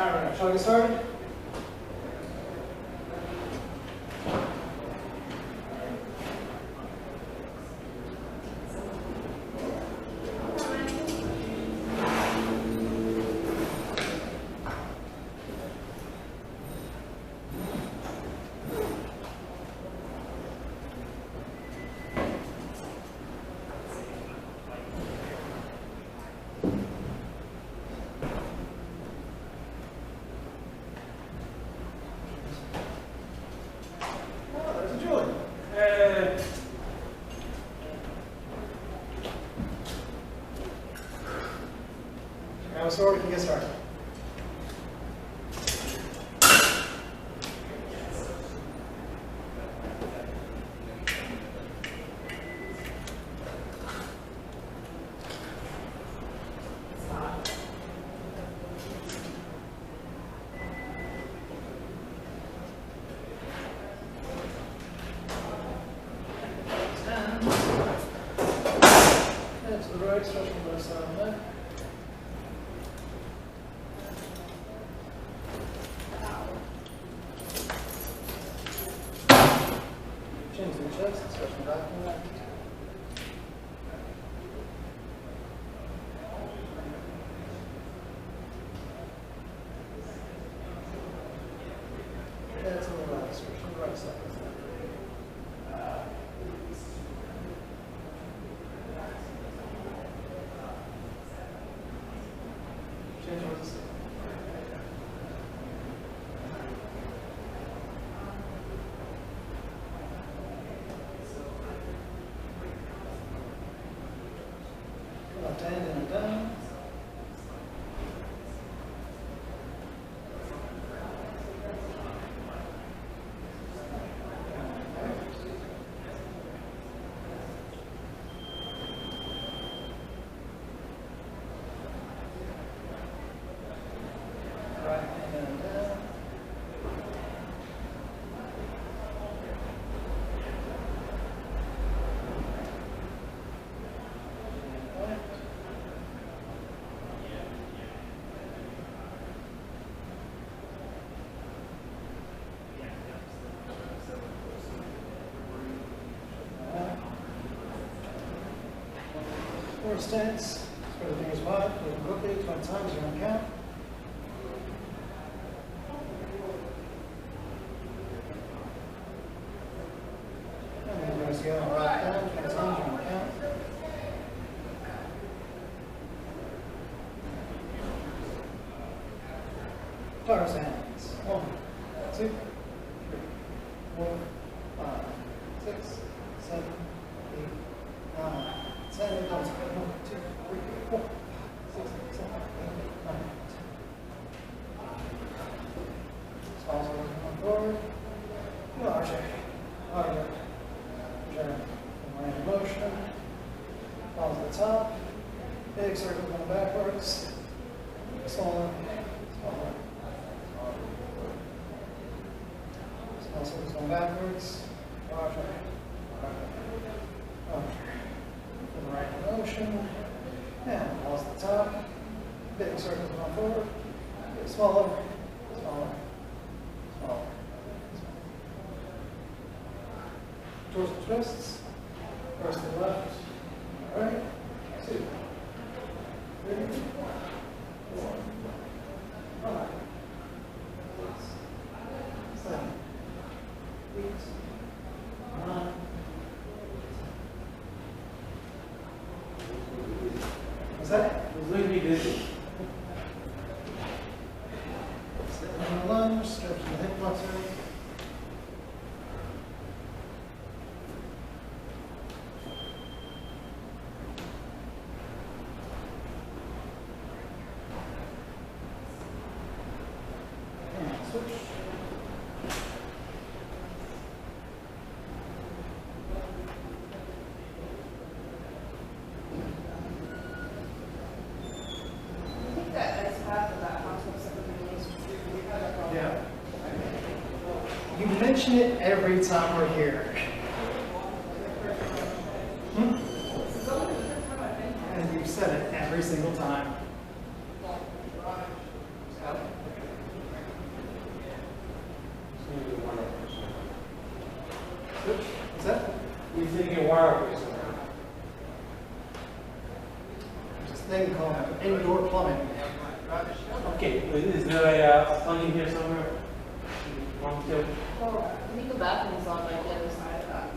Alright, shall I get started? So we can get started. Head to the right, stretching the left side of the neck. Chin to the chest, stretching back from that. Head to the left, stretching the right side. Change towards the side. Left hand in and down. Right hand in and down. Forward stance, spread the fingers wide, moving quickly, 20 times, you're on count. And then we're going to right down, 20 times, you're on count. Taurus hands. 1, 2, 3, 4, 5, 6, 7, 8, 9. 10, 1, 2, 3, 4, 6, 7, 8, 9. Spalls are looking forward. Larger. Larger. Turn. Range of motion. Falls to the top. Big circle going backwards. Smaller. Smaller. Small circles going backwards. Larger. Larger. Right motion, and pause at the top, big circle going forward, get smaller, smaller, smaller. Towards the twists, first to the left, right, 2, 3, 4, 5, 6, 7, 8, 9. What's that? It was really good. Sitting on the lunge, stretching the hip flexor. And switch. Yeah. You mention it every time we're here. And you've said it every single time. indoor plumbing. Okay, is there a plug in here somewhere? One, two. Well, I think the bathroom's on like the other side of that.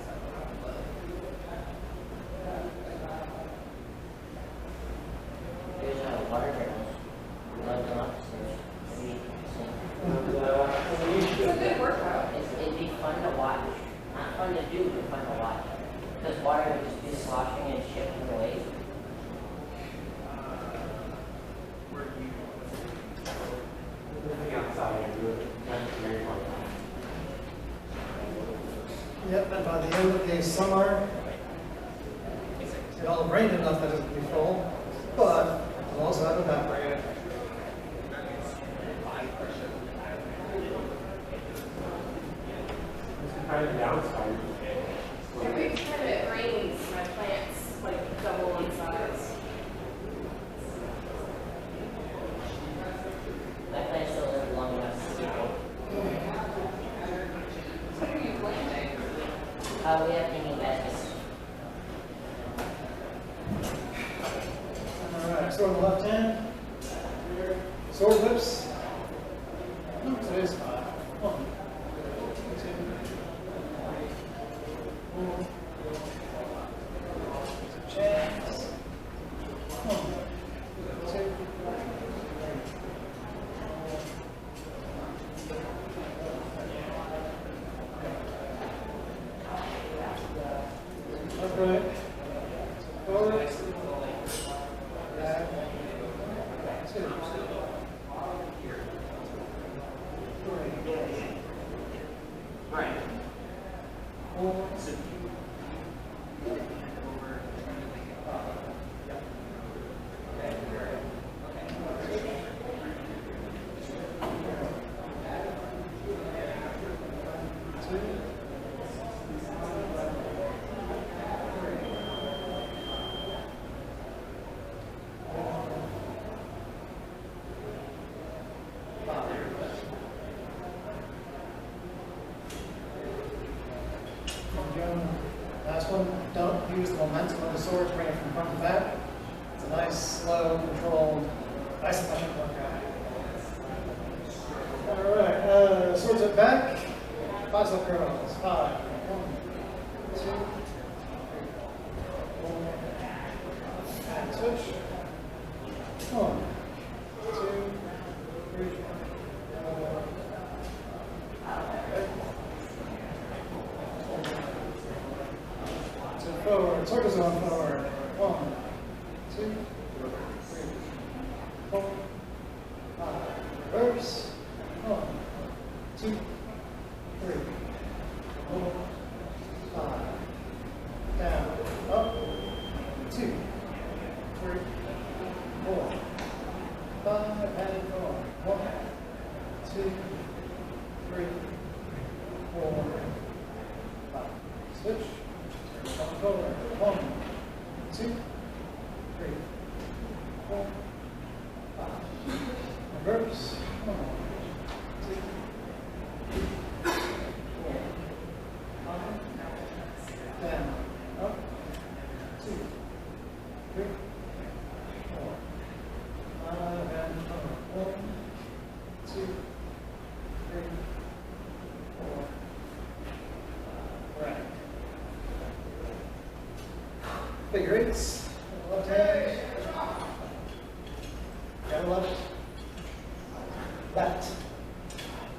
There's a water barrel. Love the upstairs. It's a good workout. It'd be fun to watch. Not fun to do, but fun to watch. Because water would just be sloshing and shifting away. Yep, and by the end of the summer, it'll have rained enough that it'll be full, but it'll also have evaporated. Kind of downside. Every time it rains, my plants like double in size. My plants still live long enough to see it. What are you planting? We have hanging baskets. Alright, sword in the left hand. Sword whips. Today's 5. 1, 2, 4. Chains. 1, 2, 3. Upright. Forward. Back. 2. 3. 4. Last one, don't use the momentum of the sword to bring it from front to back. It's a nice, slow, controlled, isometric workout. Alright, swords at back, bicep curls. 5, 1, 2, 3, 4, and switch. 1, 2, 3, 4. Forward, circles on forward. 1, 2, 3, 4, 5. Reverse. 1, 2, 3, 4, 5. Down, up. 2, 3, 4, 5, and forward. 1, 2, 3, 4, 5. Switch. Come forward. 1, 2, 3, 4, 5. Reverse. 1, 2, 3, 4, 5. Down. Up. 2, 3, 4, 5. And forward. 1, 2, 3, 4. Right. Figure eights, left hand, got left, left.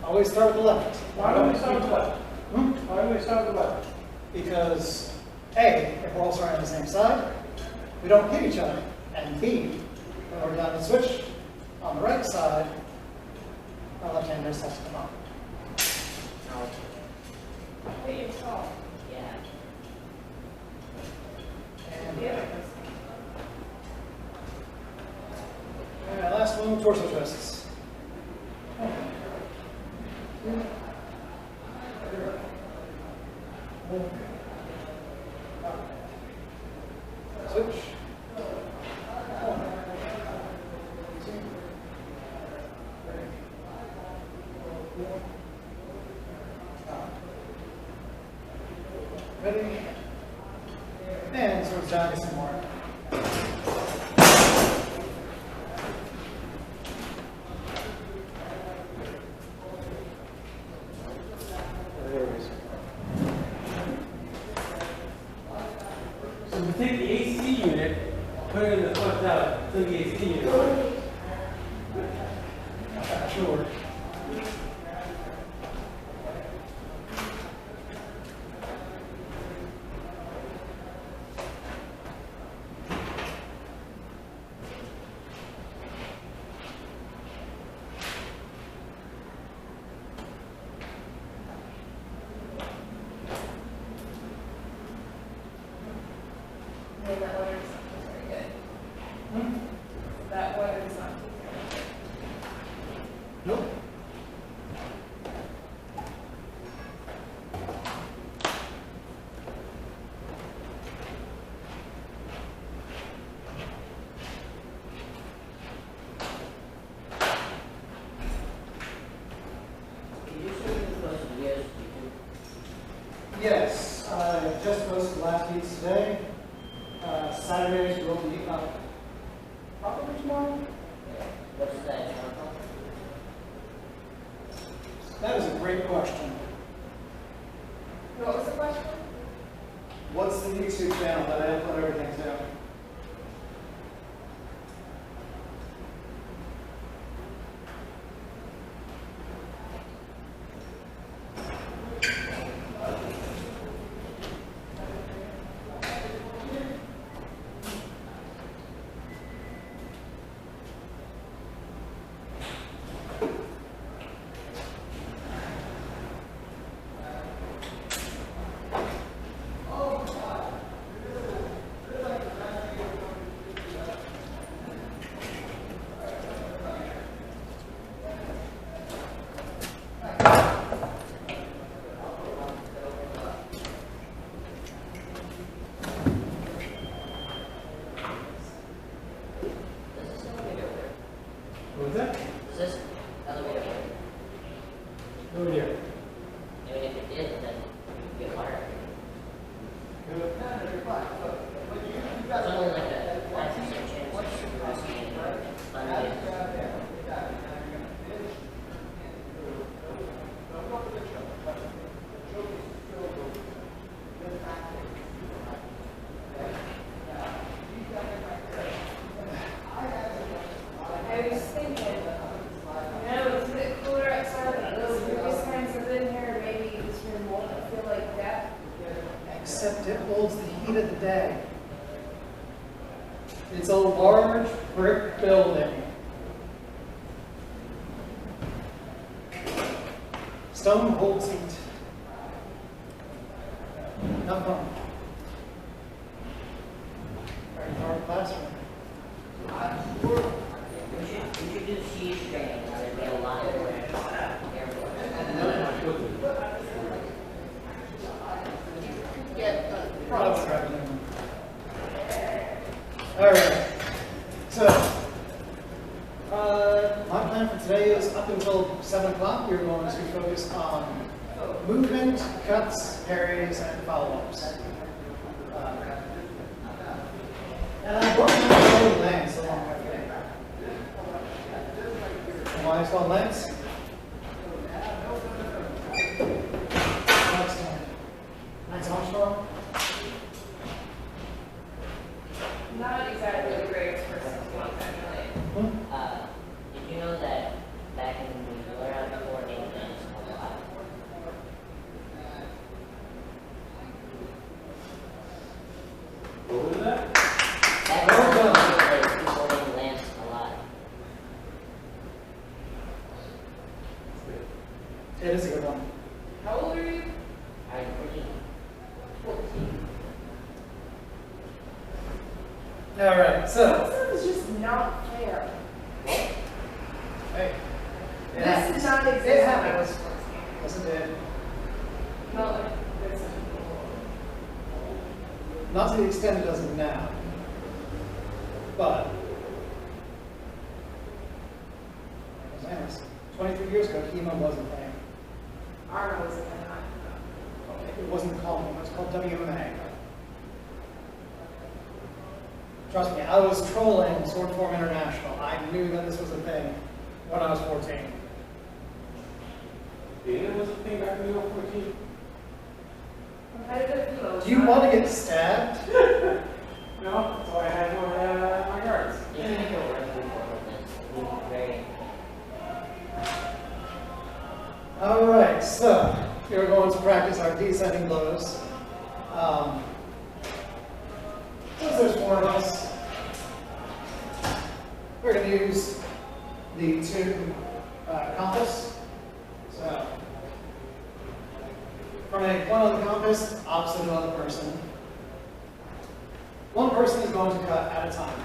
Always start with the left. Why don't we start with the left? Why don't we start with the left? Because A, if we're all starting on the same side, we don't hit each other. And B, when we're done to switch on the right side, our left hand wrist has to come up. Hit yourself. Yeah. And The other person. all right, last one, torso twists. 1, 2, 3, 4, 5. Switch. 1, 2, 3, 4, 5. Ready? And sort of jog some more. saying that weather is not very good. That weather is not very good. Nope. Did you say you posted videos? Yes, I just posted last piece today. Saturdays will be up probably tomorrow. What's that channel? That is a great question. What was the question? What's the YouTube channel that I upload everything to? What was that? Is this elevator work? Over here. I mean, if it did, then you get water. It's only like a 5% chance of supervising it. I was thinking, it's a bit cooler outside, but those previous times I've been here, maybe this room won't feel like that. Except it holds the heat of the day. It's a large brick building. Stone holds heat. Not fun. Very hard classroom. We should do siege training, there'd be a lot of Products revenue. All right. So, my plan for today is up until 7 o'clock. We're going to focus on movement, cuts, parries, and follow-ups. And I'm working on the lengths along my way. Why it's called lengths? Lance Armstrong. Not exactly the greatest person to want that really. Did you know that back in the around before Nathan a lot? What was that? Back in people named Lance a lot. It is a good one. How old are you? I'm pretty 14. All right, so. That is just not fair. Hey. This is not It exist when I happens. was 14. Yes, it did. Not like this. Not to the extent it doesn't now. But. 23 years ago, chemo wasn't a thing. Arnold was in that. It wasn't called, it was called WMA. Trust me, I was trolling Sword Form International. I knew that this was a thing when I was 14. Data was a thing back when you were 14. Competitive chemo. Do you want to get stabbed? No, so I had my guards. You can make a run through for this. Very. All right, so we're going to practice our descending blows. Since there's 4 of us, we're going to use the 2 compass. So, from a point on the compass, opposite of the other person. one person is going to cut at a time.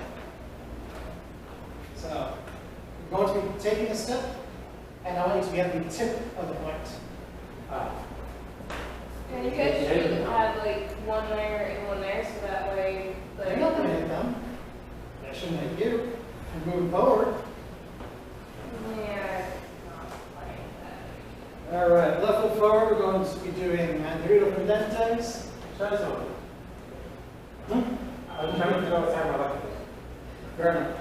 So you're going to be taking a step, and I want you to get the tip of the point. And you guys should have like one there and one there, so that way, You're not going to hit them. That shouldn't hit you. You're moving forward. Yeah. All right, left foot forward. We're going to be doing Untitled Chapter. Try this one. I'm trying to figure out what time I left. Fair enough.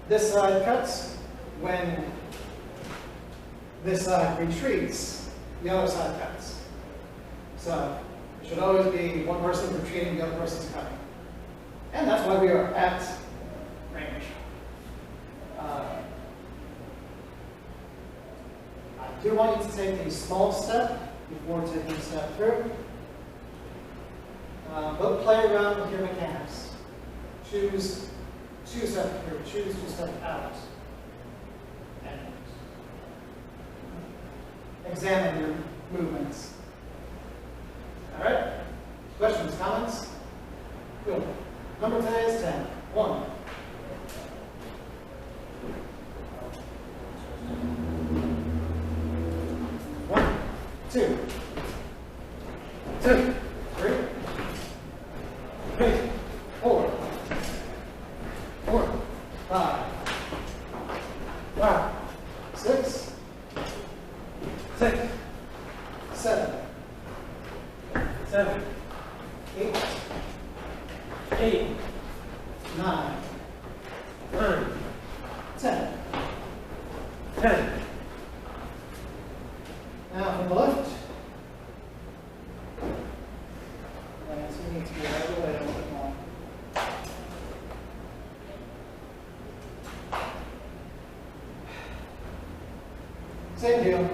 This side cuts when this side retreats, the other side cuts. So it should always be one person retreating, the other person's cutting. And that's why we are at range. I do want you to take a small step before taking a step through. But play around with your mechanics. Choose 2 step through, choose 2 step out. And examine your movements. All right? Questions, comments? Good. Number today is 10. 1. One, two, 3, 4, 5, 6, 7, 8, 9, 10. Now from the left. Right, so we need to get out of the way a little bit more. Same deal.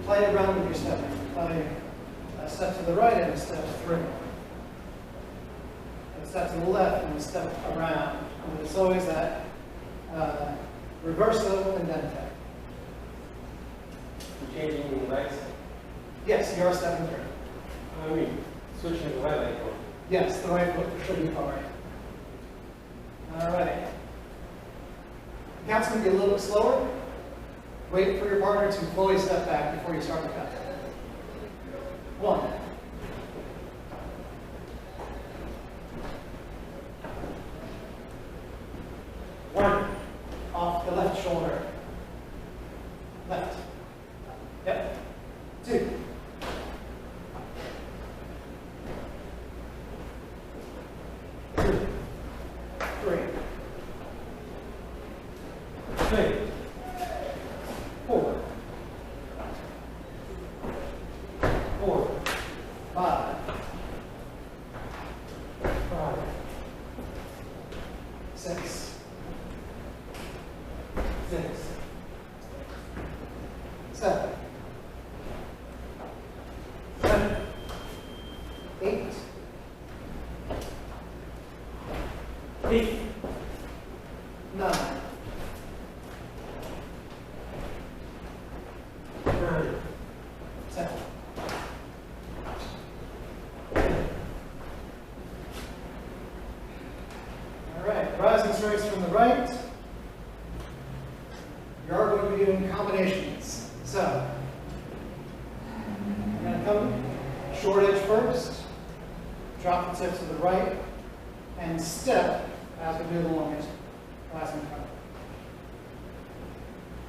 Play around with your stepping. Play a step to the right and a step through. A step to the left and a step around. And it's always that reverso and dente. Changing the legs. Yes, you are stepping through. I mean, switching the right leg. Yes, the right foot should be forward. All right. The count's going to be a little bit slower. Wait for your partner to fully step back before you start the count. 1. 1. Off the left shoulder. Left. Yep. 2. 3. 4. 5. 6. 7. 8. 9. 10. All right, rising strikes from the right. You're going to be doing combinations. So, you're going to come short edge first, drop the tip to the right, and step as we do the longest rising front.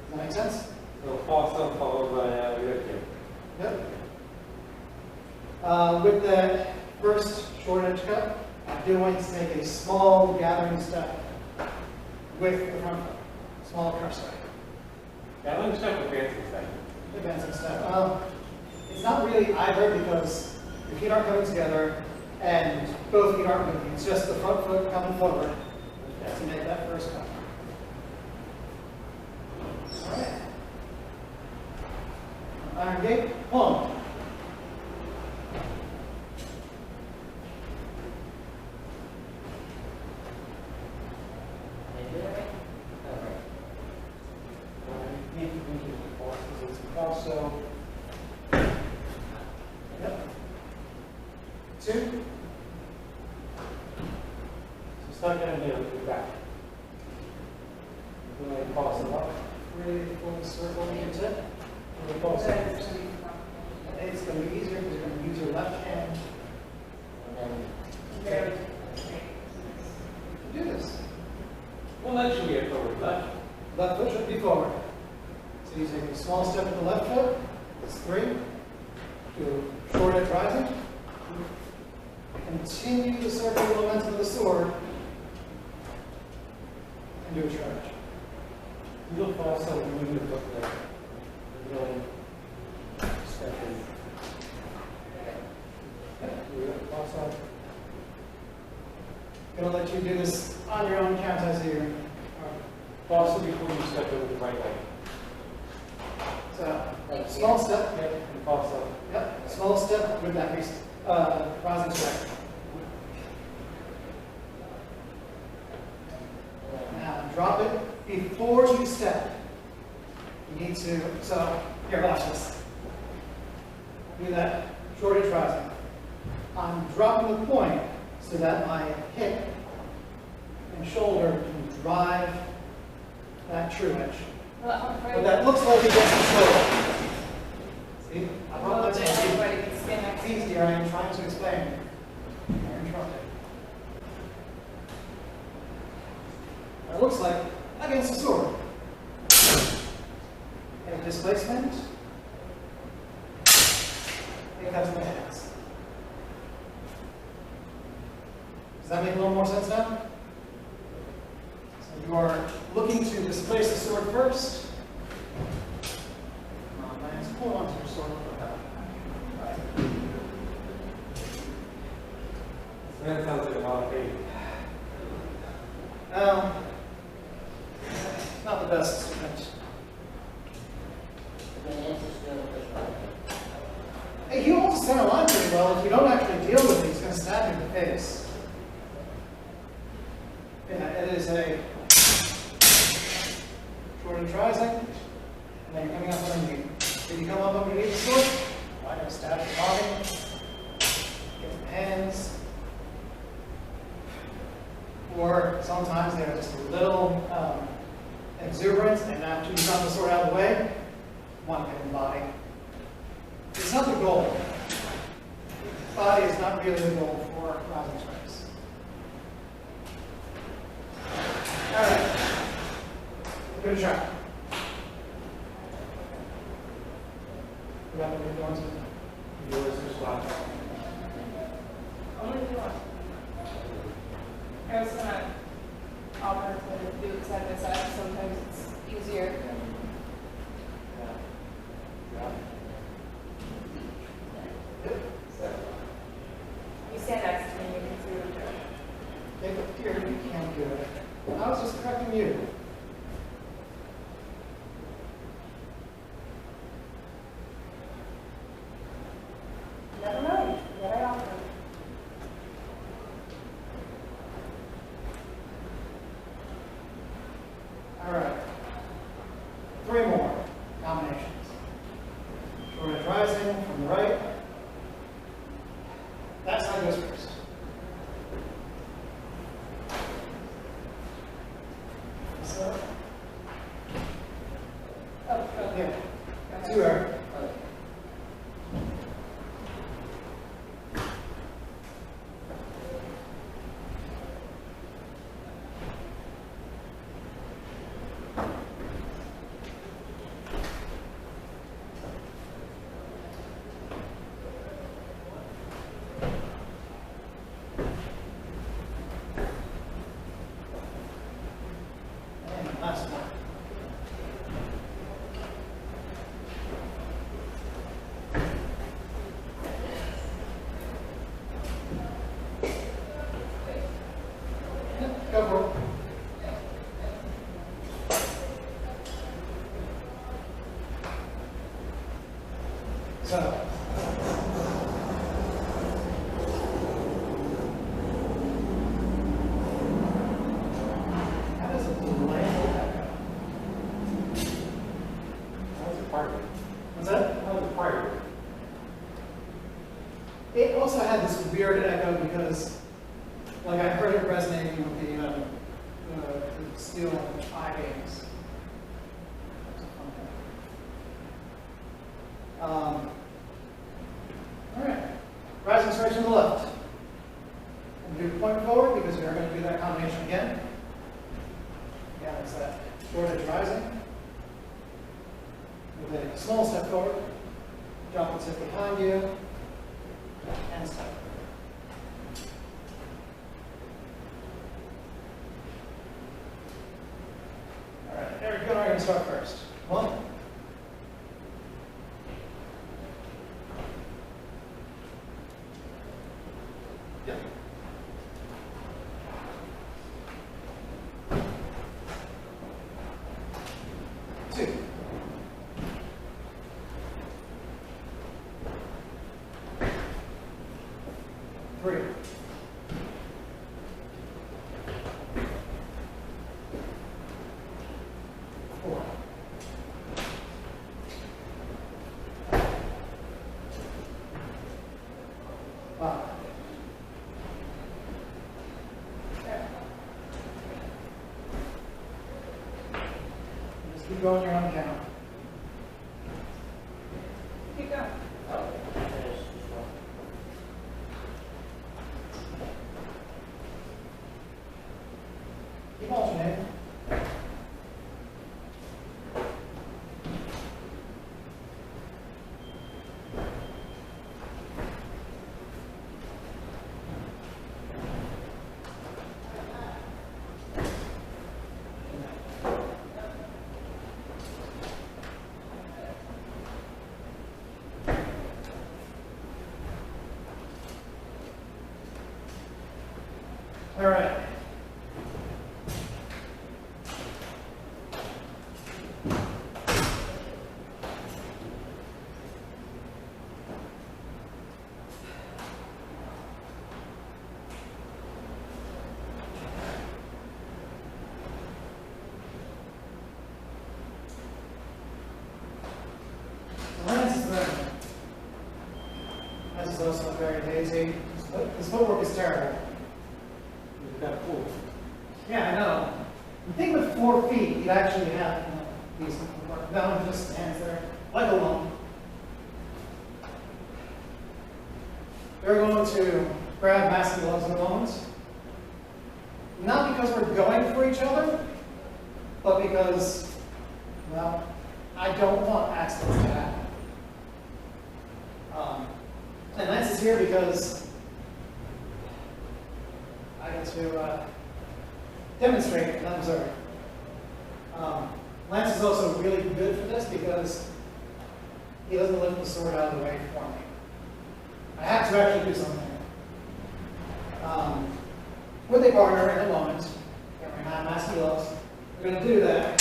Does that make sense? So false up followed by rear. Yep. With that first short edge cut, I do want you to take a small gathering step with the front foot. Small crush step. Yeah, let me start with advancing step. Advancing step. It's not really either because your feet aren't coming together and both feet aren't moving. It's just the front foot coming forward to make that first cut. All right. Iron gate. 1. 2. Start down here with your back. You're going to pulse it up. Really full circle in your tip. You're going to pulse That it. is gonna be fun. It's going to be easier because you're going to use your left hand And then, Very. to do this. Well, that should be a forward left. Left foot should be forward. So you take a small step with the left foot. That's 3. Do short edge rising. Continue the circular momentum of the sword. And do a charge. You'll pulse up and move your foot there. You're going to step in. You're going to pulse up. I'm going to let you do this on your own count as you. Pulse it before you step in with the right leg. So, like, small step. Yep, and pulse up. Yep, small step with that piece. Rising strike. Now, drop it before you step. You need to, so, here, watch this. Do that short edge rising. I'm dropping the point so that my hip and shoulder can drive that true edge. Well, I'm But afraid. that looks like it gets control. See? I brought Well, that then to you. everybody can stand next It's to easier, I am trying to explain. You're interrupted. It looks like against the sword. And displacement. It comes in the hands. Does that make a little more sense now? So you are looking to displace the sword first. Come on, Lance, hold on to your sword. Right. That sounds like a lot of pain. Not the best instrument. the Nancy's doing it this way. Hey, he holds the center line pretty well. If you don't actually deal with it, he's going to stab you in the face. Yeah, it is a short edge rising, and then you're coming up underneath. If you come up underneath the sword, I'm going to stab the body, get the hands. Or sometimes they're just a little exuberant, and after you knock the sword out of the way, one hit in the body. It's not the goal. Body is not really the goal for rising strikes. All right. Good try. You got what you're going to? Yours is left. I'm gonna do one. I was gonna offer to do it side by side. Sometimes it's easier. Yeah. You stand next to me, you can see what I'm doing. Take it here, you can't do it. I was just correcting you. Never mind. What I offer. All right. 3 more combinations. Short edge rising from the right. That side goes first. Like I heard it resonating with the steel I-beams. All right, rising straight to the left. And do point forward because we are going to do that combination again. Again, it's that short edge rising. With a small step forward, drop the tip behind you, and step. All right, Eric, you and I are going to start first. 1. 2. 3. 4. 5. Just keep going your own count. Keep going. Keep alternating. All right. This is also very lazy. This footwork is terrible. You've got a pool. Yeah, I know. You think with 4 feet, you'd actually have decent footwork. No, it just stands there like a lump. We're going to grab massive gloves in a moment. Not because we're going for each other, but because, well, I don't want accidents to happen. And Lance is here because I get to demonstrate and observe. Lance is also really good for this because he doesn't lift the sword out of the way for me. I have to actually do something. With a partner in a moment, and we're going to have massive gloves. We're going to do that.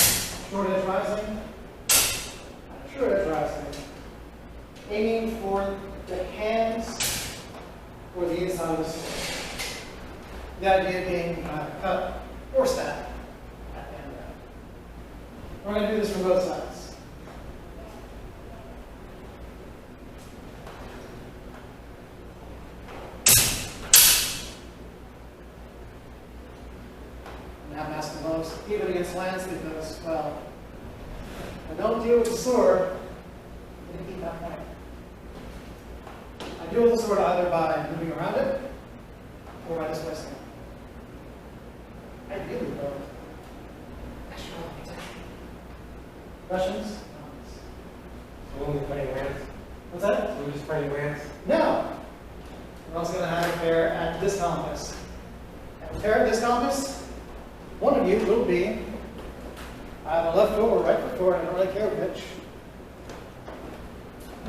Short edge rising, short edge rising. Aiming for the hands or the inside of the sword. The idea being cut or stab at the end of that. We're going to do this from both sides. Now master gloves, even against Lance, because, well, I don't deal with the sword, I'm going to keep that point. I deal with the sword either by moving around it or by displacing it. I deal with both. Russians? So we'll be playing Lance. What's that? So we're just playing Lance. No! We're also going to have a pair at this compass. At a pair at this compass, one of you will be either left foot or right foot forward, I don't really care which,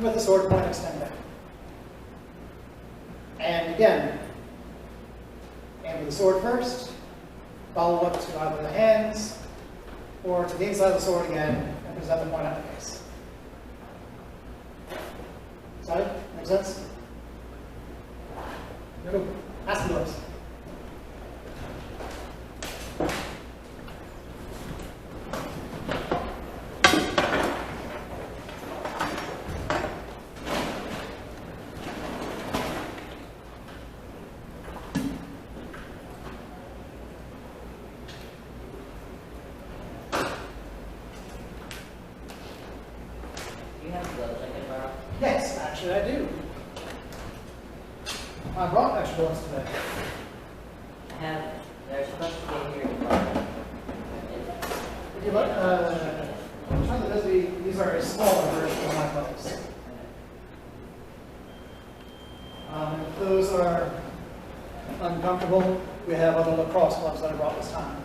with the sword point extended. And again, aim with the sword first, follow up to either the hands or to the inside of the sword again, and present the point at the face. Sorry? Make sense? Here we go. Ask the gloves. wants today? They're supposed to get here tomorrow. Would you like, I'm trying to these are a smaller version of my books. If those are uncomfortable, we have other lacrosse clubs that I brought this time.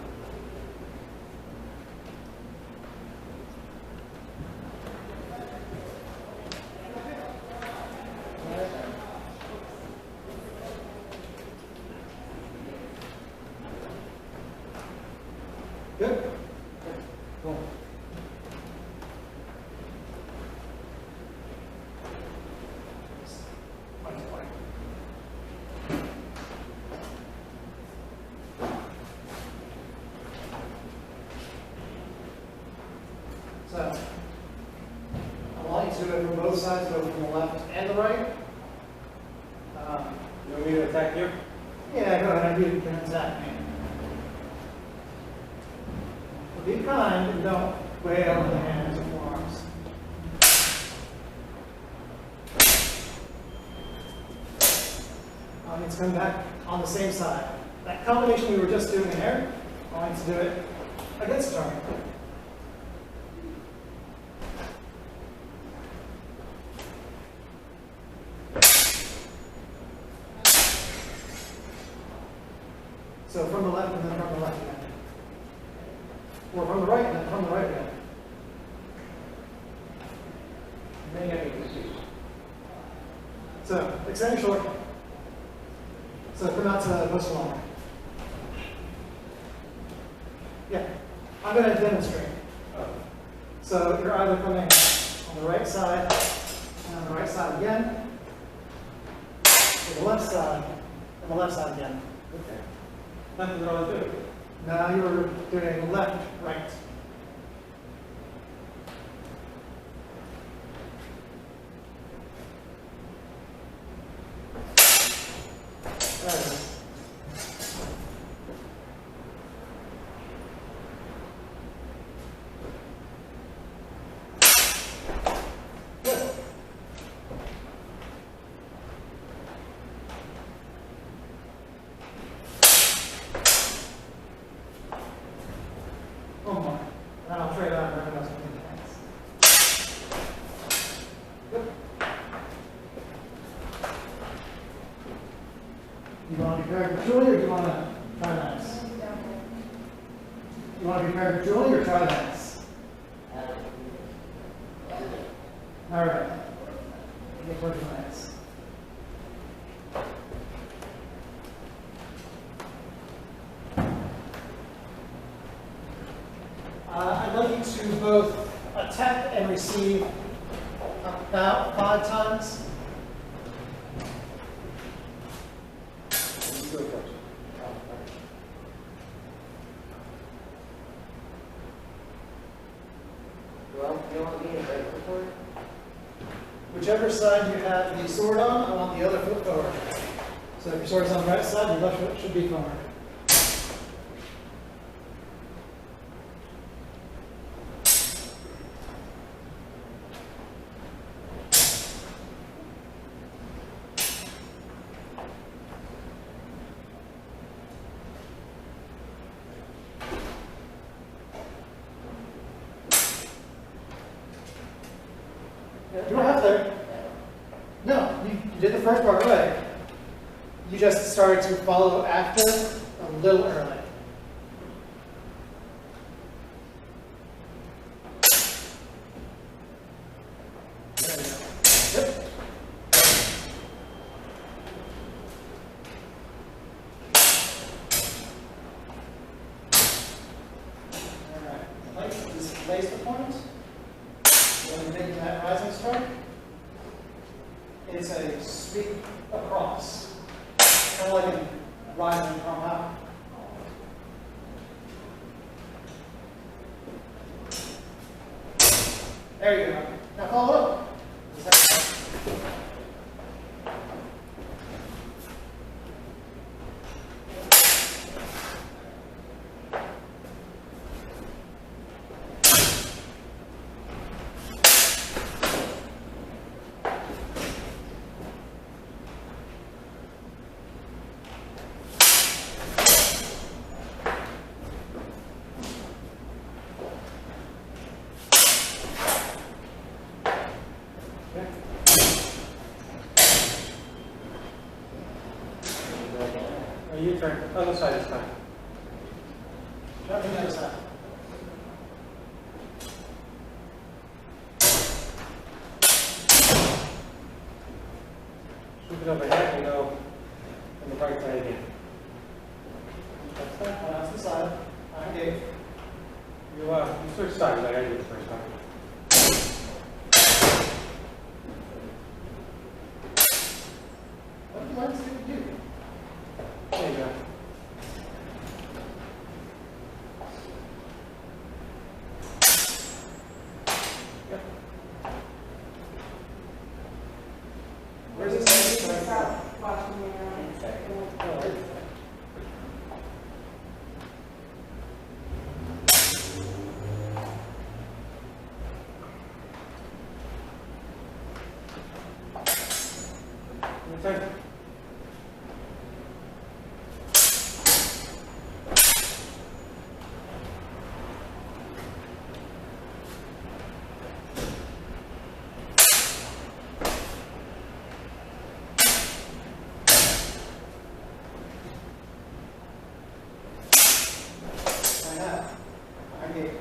Good? Cool. So, I want you to do it from both sides, both from the left and the right. You want me to attack you? Yeah, go ahead, you can attack me. But be kind and don't wail on the hands or forearms. I want you to come back on the same side. That combination we were just doing there, I want you to do it against the target. So from the left and then from the left again. Or from the right and then from the right again. May I make this use? So extend short. So come out to post long. Yeah, I'm going to demonstrate. So you're either coming on the right side and on the right side again, or the left side and the left side again. Okay. That's what I was doing. Now you're doing left, right. There it is. Good. One more. Then I'll trade out and everyone else can do things. Good. You want to be paired with Julie or do you want to try nice? You want to be paired with Julie or try nice? All right. Get towards the nice. I'd like you to both attack and receive about 5 times. Well, you want me to break the sword? Whichever side you have the sword on, I want the other foot forward. So if your sword is on the right side, your left foot should be forward. You don't have to. No, you did the first part right. You just started to follow after a little early. There you go. Yep. All right. I'd like to displace the point. When you're making that rising strike, it's a sweep across, kind of like a rising from high. There you go. Now follow up. turn. Other side this time. Try from the other side. Sweep it overhead and go on the right side again. That's that. That's the side. Iron gate. You switch sides like I did the first time. What lens do you do? There you go. Yep. Where's this lens? Stop watching me around. Turn. I have. Iron gate.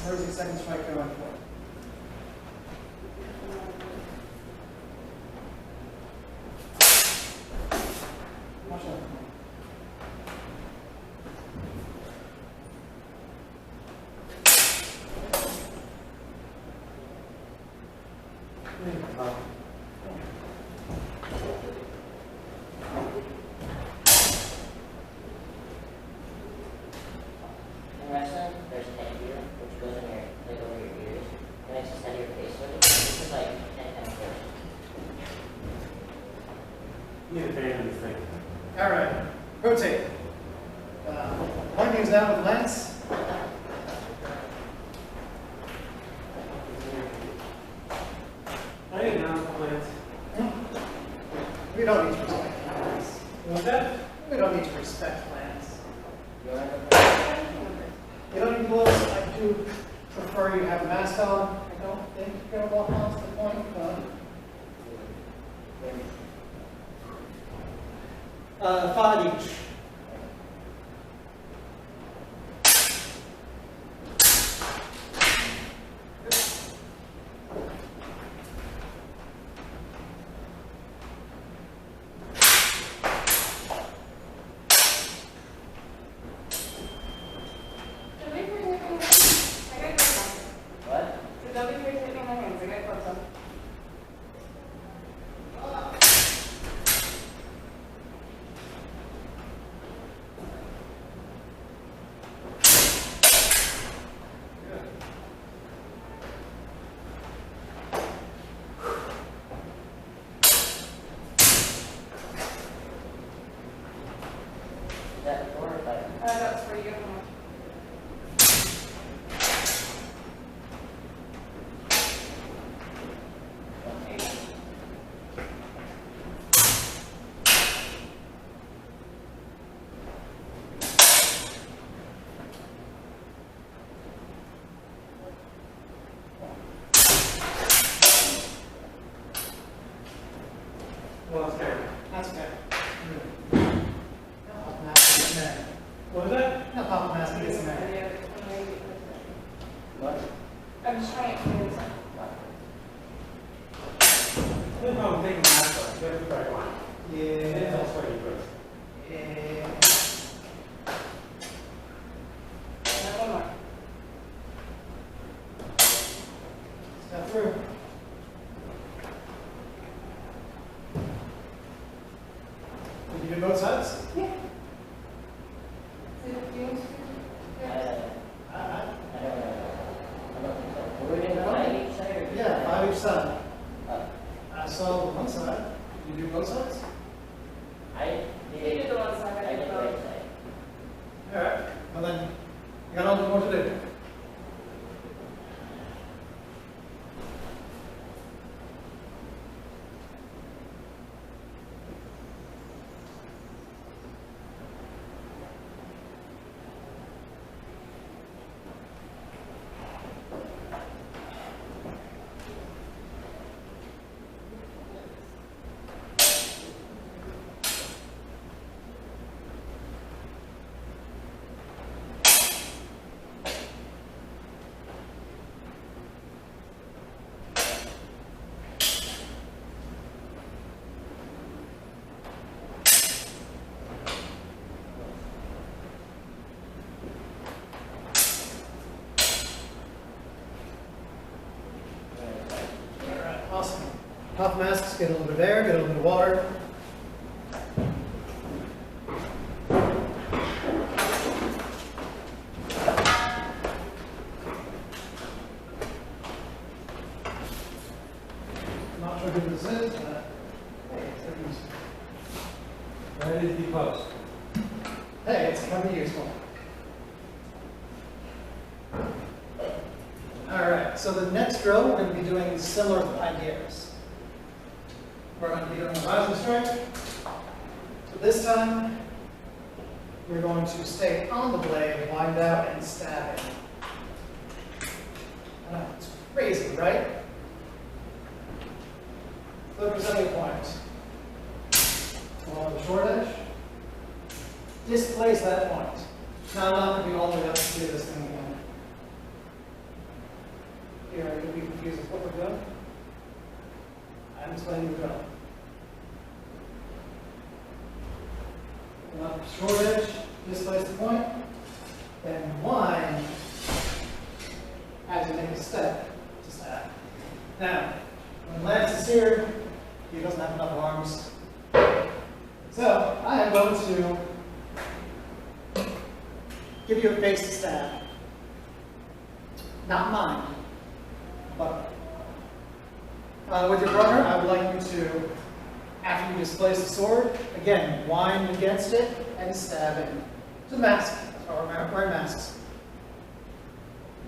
Where's the second strike going for? Watch out. In wrestling, there's headgear, which goes in your, like over your ears, and makes you steady your face with it. This is like 10 times worse. You need a band in this thing. All right. Rotate. Point is down with the lens. I didn't know the plans. We don't need to respect plans. What's that? We don't need to respect plans. You want to You don't need gloves. I do prefer you have a mask on. I don't think you're going to walk on to the point. 5 each. Don't be afraid to hit me in the hands. I got gloves on. what? So don't be afraid to hit me in the hands. I got gloves on. Is that 4 or 5? That's for you. Okay. Well, it's fair. That's okay. Pop mask gets mad. What was that? Now pop mask gets mad. What? I'm just trying to clean this up. No problem taking the mask off. That's what I want. It's Yeah. all sweaty first. Yeah. One more. Step through. Did you do both sides? Yeah. So you want to? I I, don't know. I don't think so. We're doing 5 each side or just yeah, 5 each side. Uh, I saw one side. Did you do both sides? I You did. did the one side. I I did did the both. right side. All right. Well then, you got a little more to do. Puff masks get a little bit of air, get a little bit of water. I'm not sure who this is, but hey, it's That is the post. hey, it's kind of useful. All right, so the next drill, we're going to be doing similar ideas. We're going to be doing a rising strike. So this time, we're going to stay on the blade, wind out, and stab it. I know, it's crazy, right? Focus on your point. Along the short edge. Displace that point. Now I'm not going to be all the way up to do this thing again. Here, are you going to be confused with what we're doing? I'm explaining the drill. Up short edge, displace the point, then wind as you make a step to stab. Now, when Lance is here, he doesn't have enough arms. So, I am going to give you a face to stab. Not mine, but with your brother, I would like you to, after you displace the sword, again, wind against it and stab it. To the mask, or wearing masks.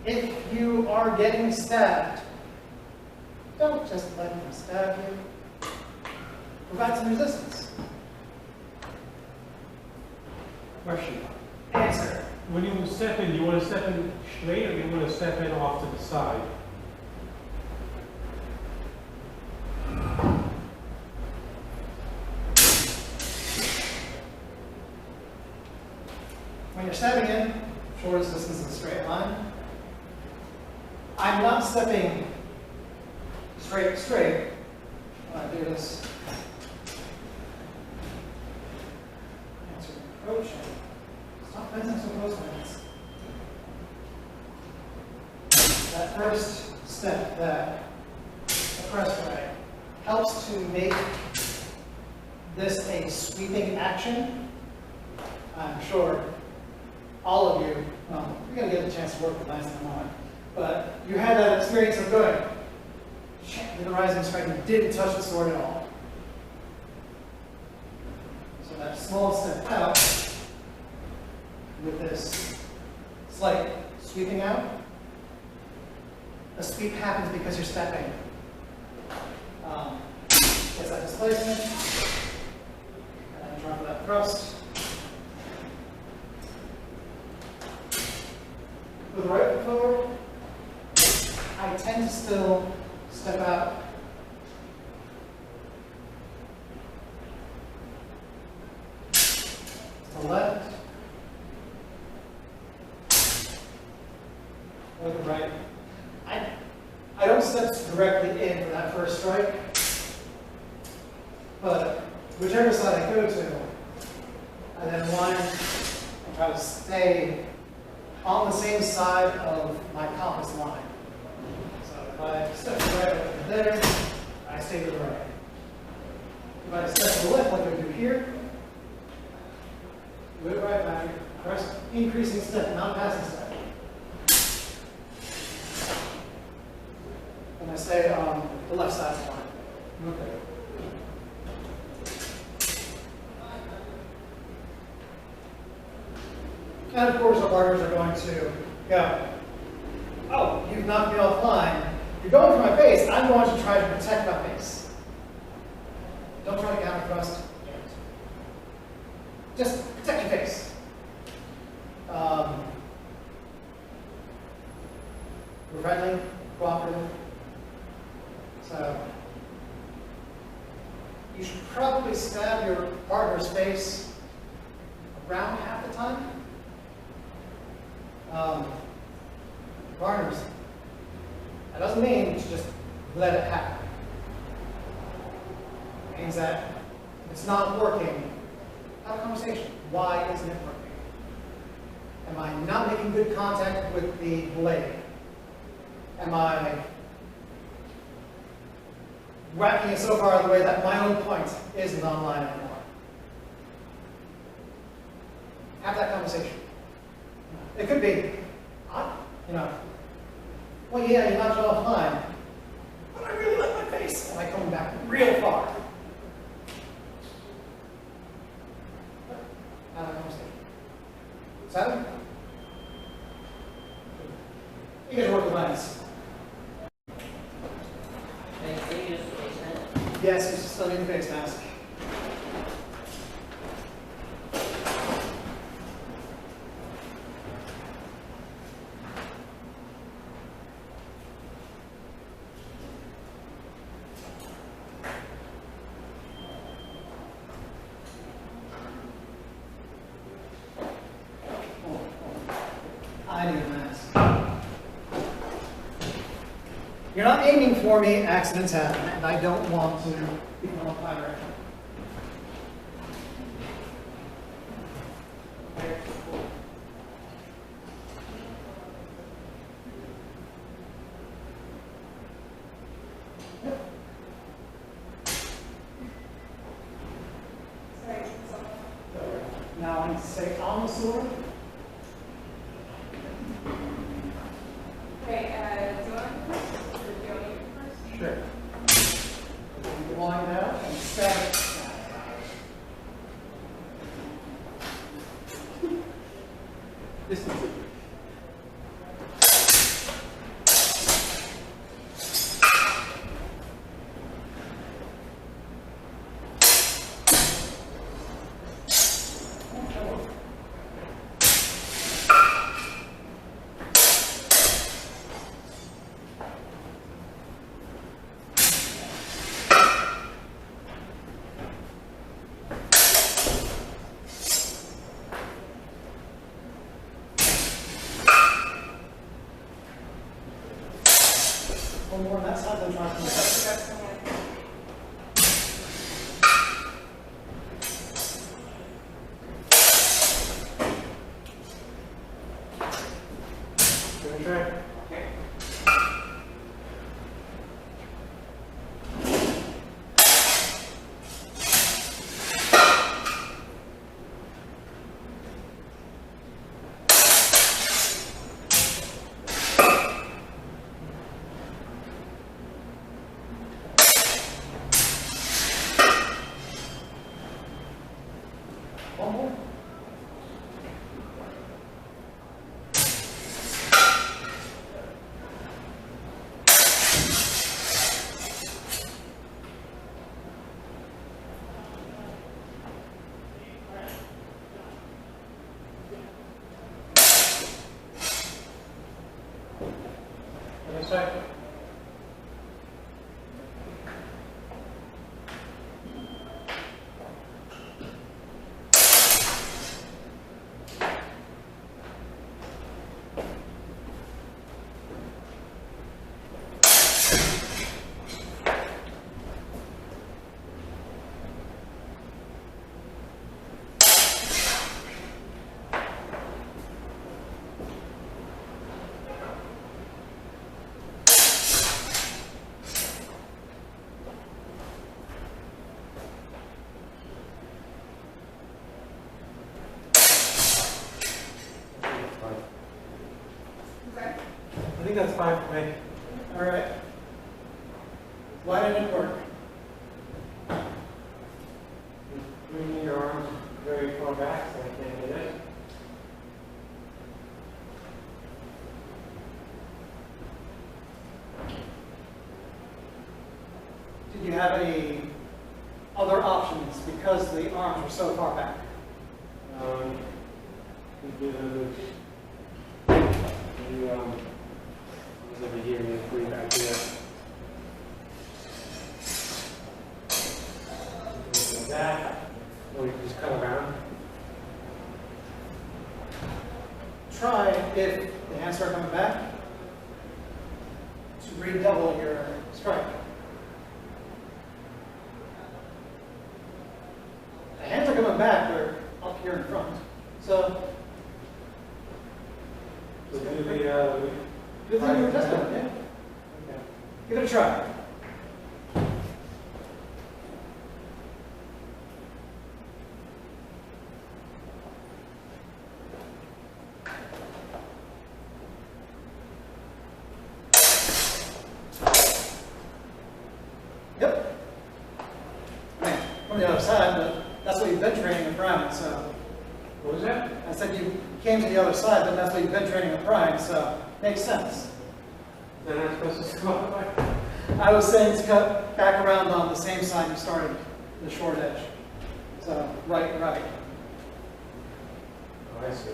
If you are getting stabbed, don't just let them stab you. Provide some resistance. Question. Answer. When you step in, you want to step in straight or you want to step in off to the side? When you're stepping in, shortest distance is a straight line. I'm not stepping straight when I do this. Answer approaching. Stop fencing so close, friends. That first step, that press way, helps to make this a sweeping action. I'm sure all of you, well, you're going to get a chance to work with Lance in a moment, but you had that experience of going, with the rising strike, you didn't touch the sword at all. So that small step out, with this slight sweeping out, the sweep happens because you're stepping. Gets that displacement, and then drop that thrust. With the right foot forward, I tend to still step out. To the left. Or the right. I don't step directly in for that first strike, but whichever side I go to, I then wind and try to stay on the same side of my compass line. So if I step to the right over there, I stay to the right. If I step to the left like I do here, do it right back, press increasing step, not passing step. And I stay on the left side of the line. Okay. And of course, our partners are going to go, oh, you've knocked me offline. You're going for my face. I'm going to try to protect my face. Don't try to counter thrust yet. Just protect your face. We're friendly, cooperative. So you should probably stab your partner's face around half the time. Partners, that doesn't mean to just let it happen. It means that if it's not working, have a conversation. Why isn't it working? Am I not making good contact with the blade? Am I whacking it so far the way that my own point isn't online anymore. Have that conversation. It could be, well, yeah, you knocked it offline, but I really like my face, and I come back real far. Have that conversation. 7? You guys work with lens. They use face mask. Yes, it's just studying the face mask. I need a mask. You're not aiming for me, accidents happen, and I don't want to become a pirate. Now I need to say on the sword. Okay, do you want to go first? Or do you want me to go first? Sure. Wind out and stab it. This is it. One more on that side, then try to come back. Gonna try. One more. Let's try. Okay. I think that's fine for me. All right. Why didn't it work? Bring your arms very far back so I can't get it. Did you have any other options because the arms were so far back? We do over here, you free back here. Like that, or you can just cut around. Try, if the hands start coming back, to redouble your strike. The hands are coming back, they're up here in front. So, So do the, good thing you were just doing, yeah? okay. Give it a try. from the other side, but that's what you've been training with Brian, so. What was that? I said you came to the other side, but that's what you've been training with Brian, so makes sense. Then I'm supposed to come up by. I was saying to cut back around on the same side you started, the short edge. So, right. Oh, I see.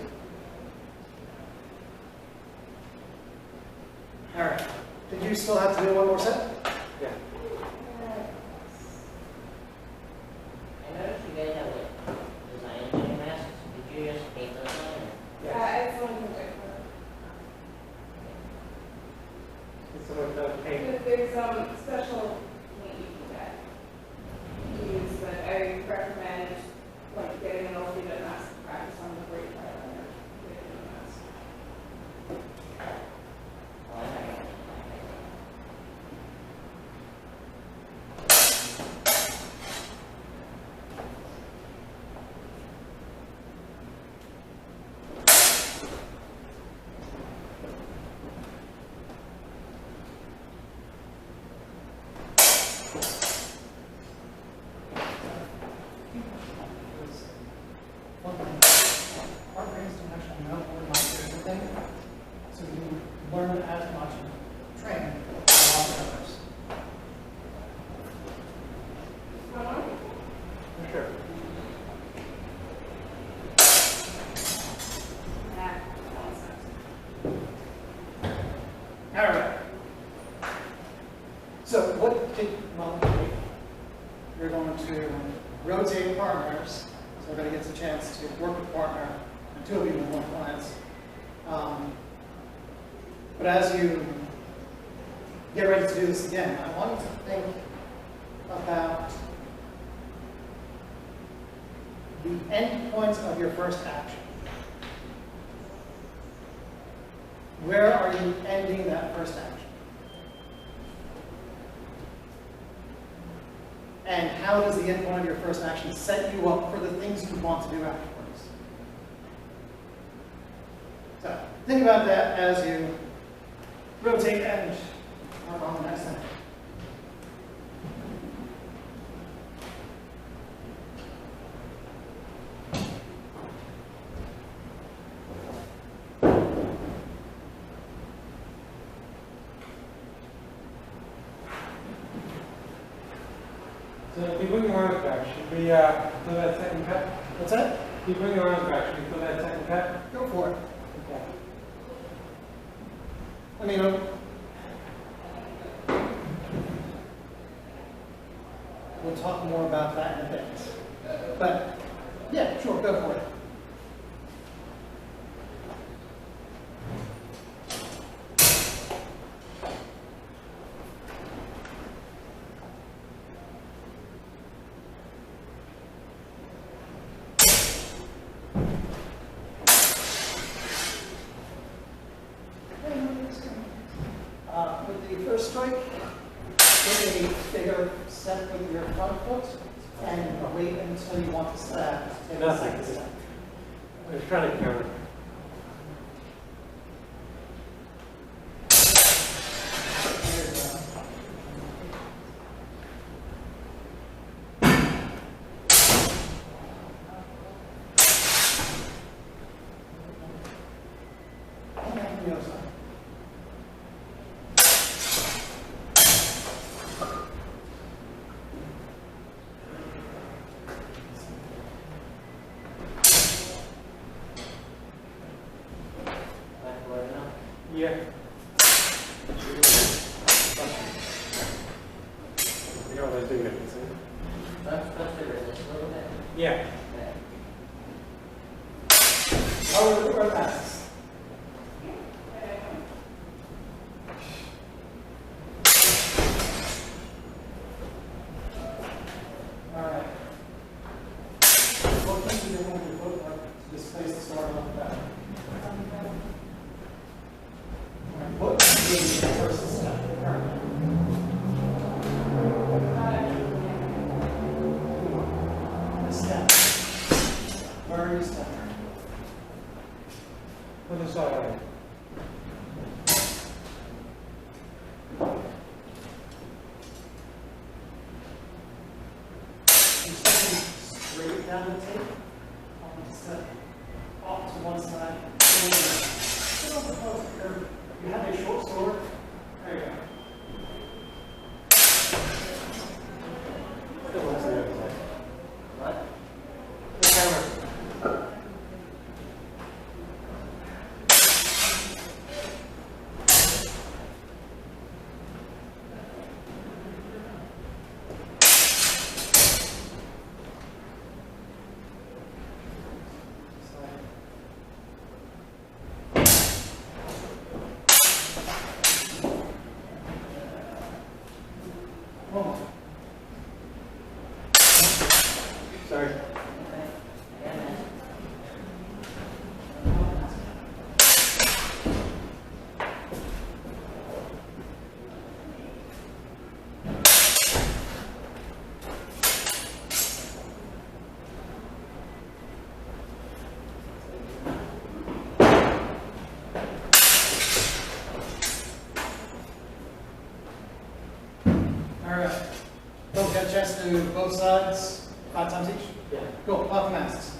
All right. Did you still have to do one more set? Yeah. I noticed you guys have like design engineering masks. Did you just paint those on? Or? Yeah, it's one project. It's sort of the paint. There's special paint you can get to use, but I recommend like getting an old unit mask to practice on the brake eyeliner. Getting a mask. Oh, I know. Our brains don't actually know what might do anything, so you learn as much and train a lot of others. For sure. All right. So you're going to rotate partners. So we're going to get a chance to work with a partner, and two of you with one clients. But as you get ready to do this again, I want you to think about the end points of your first action. Where are you ending that first action? And how does the end point of your first action set you up for the things you want to do afterwards? So think about that as you rotate and work on the next thing. So if you bring your arms back, should we do that second cut? What's that? If you bring your arms back, should we do that second cut? Go for it. Okay. I mean, we'll talk more about that in a bit. But yeah, sure, go for it. With the first strike, get a bigger step with your front foot and wait until you want to step. Take the Nothing. second step. I was trying to counter. And the other side. Back to where now? Yeah. You always do it, see? So I'm supposed to resist a little bit. Yeah. Okay. Oh, look at masks. All right. What things do you want to put to displace the start off the back? What is the first step? The step. Where are you stepping? down the tape. Just off to one side. You have a short sword. There you go. What? The camera. Sorry. All right. Don't get a chance to do both sides 5 times each. Yeah. Cool. Off the masks.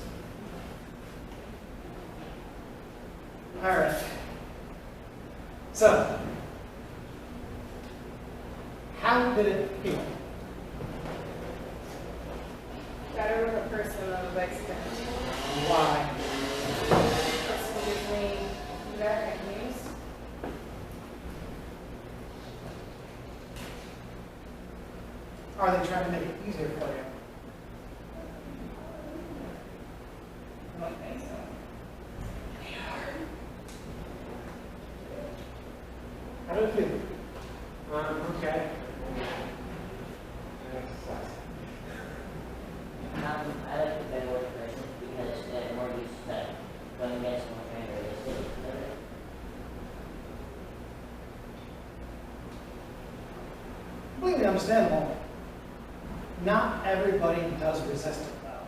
All right. So, how did it feel? Better with a person on the bike stand. Why? Person gives me feedback I can use. Are they trying to make it easier for you? I don't think so. How did it feel? Okay. I like the better word person because they're more used to going against someone trying to resist it. Completely understandable. Not everybody does resist it, though.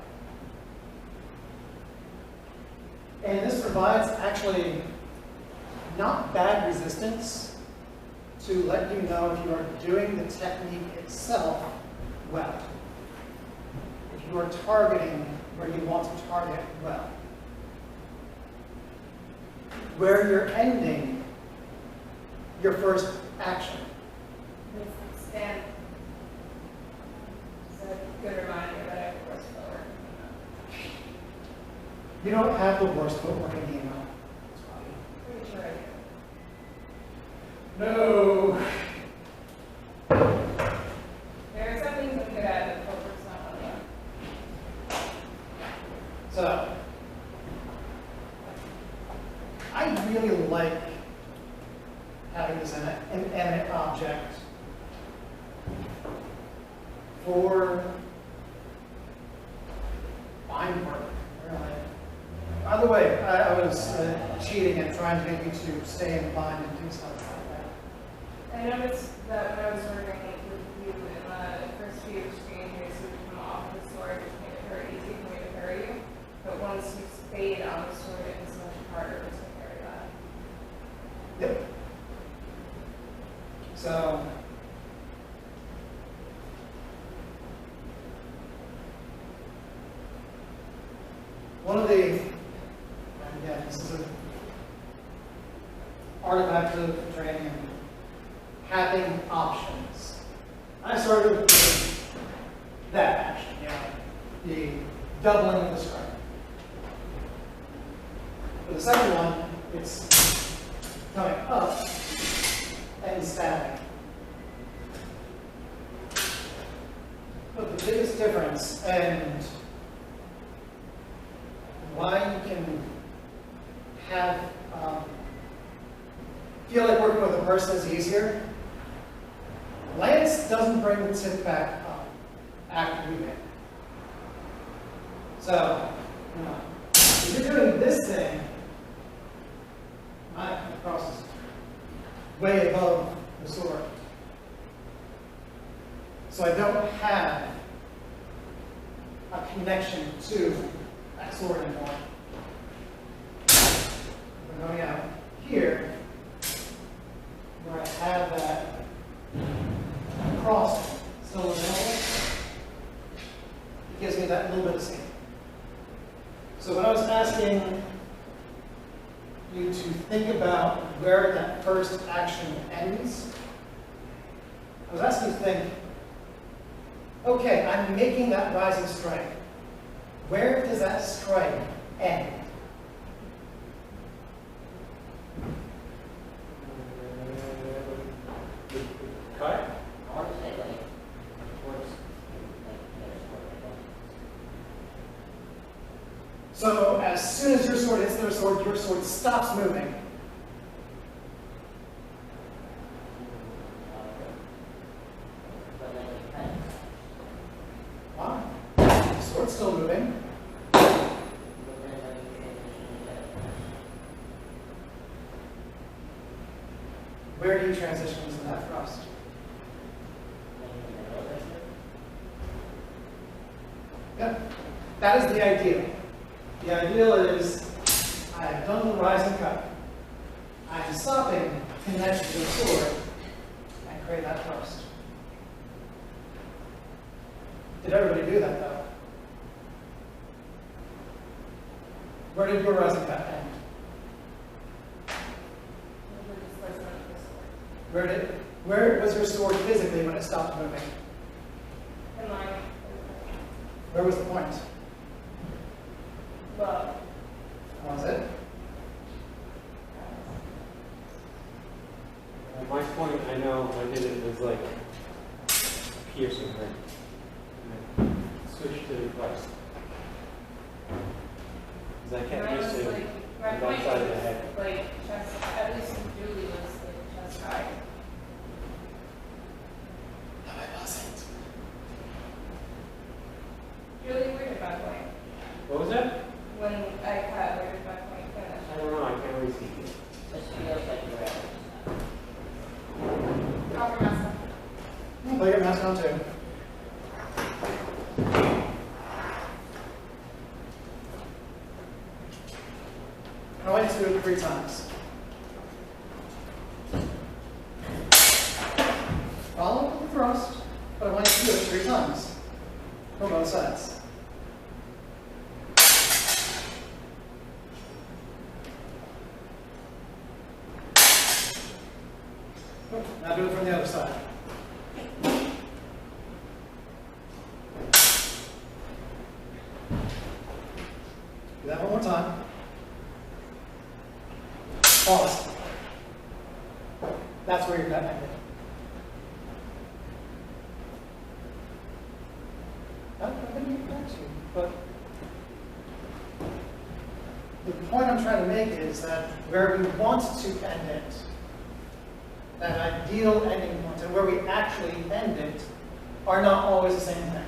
And this provides actually not bad resistance to let you know if you are doing the technique itself well. If you are targeting where you want to target well. Where you're ending your first action. Stand. It's a good reminder that I have force forward. You don't have the worst footwork in the game. Pretty sure I do. No. There are some things I'm good at, but footwork's not one of them. So, I really like having this inanimate object for fine work, really. By the way, I was cheating and trying to get you to stay in line and do stuff like that. I noticed that when I was working with you in the first few exchanges, you would come off the sword, which made it very easy for me to parry you. But once you stayed on the sword, it was much harder to parry that. Yep. So, one of the, and again, this is an artifact of training, having options. I started with that action, the doubling of the strike. For the second one, it's coming up and stabbing. But the biggest difference, and why you can have feel like working with a person is easier. Lance doesn't bring the tip back up after you hit. So, if you're doing this thing, my cross is way above the sword. So I don't have a connection to that sword anymore. We're going out here, where I have that cross still available. It gives me that little bit of safety. So when I was asking you to think about where that first action ends, I was asking you to think, okay, I'm making that rising strike. Where does that strike end? Cut? I want to say like towards like their sword like that. So as soon as your sword hits their sword, your sword stops moving. But like it kind of, Why? The sword's still moving. but then like you transition to that. Where do you transition into that thrust? Yeah, that is the ideal. The ideal is I have done the rise and cut. I am stopping connected to the sword and create that thrust. Did everybody do that though? Where did your rise and cut end? Usually just listen to the sword. Where was your sword physically when it stopped moving? In line Where was the point? with love. Was it? At my point, I know I did it was like piercing her. And I switched to the crust. Because I kept Mine was missing like, my the point right side of the head. was like chest, at least in Julie was like chest high. No, I wasn't. Julie, where did my point? What was that? When I cut, where did my point finish? I don't know, I can't really see it. This feels like you're at Proper master. Play your mouse down too. I want you to do it 3 times. Follow the thrust, but I want you to do it 3 times. From both sides. Now do it from the other side. Do that one more time. Pause. That's where your cut ended. I'm going to get back to you, but the point I'm trying to make is that where we want to end it, that ideal ending point, and where we actually end it, are not always the same thing.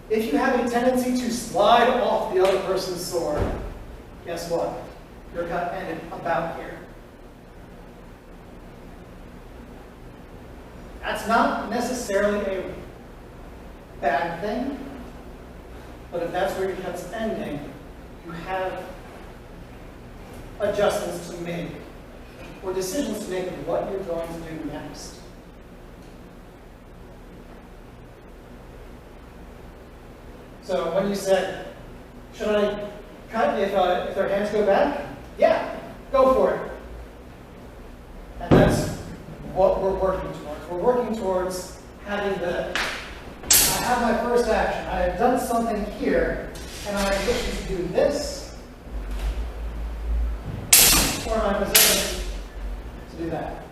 If you have a tendency to slide off the other person's sword, guess what? Your cut ended about here. That's not necessarily a bad thing, but if that's where your cut's ending, you have adjustments to make, or decisions to make of what you're going to do next. So when you said, should I cut if their hands go back? Yeah, go for it. And that's what we're working towards. We're working towards having I have my first action. I have done something here, and I wish you to do this, or am I positioned to do that?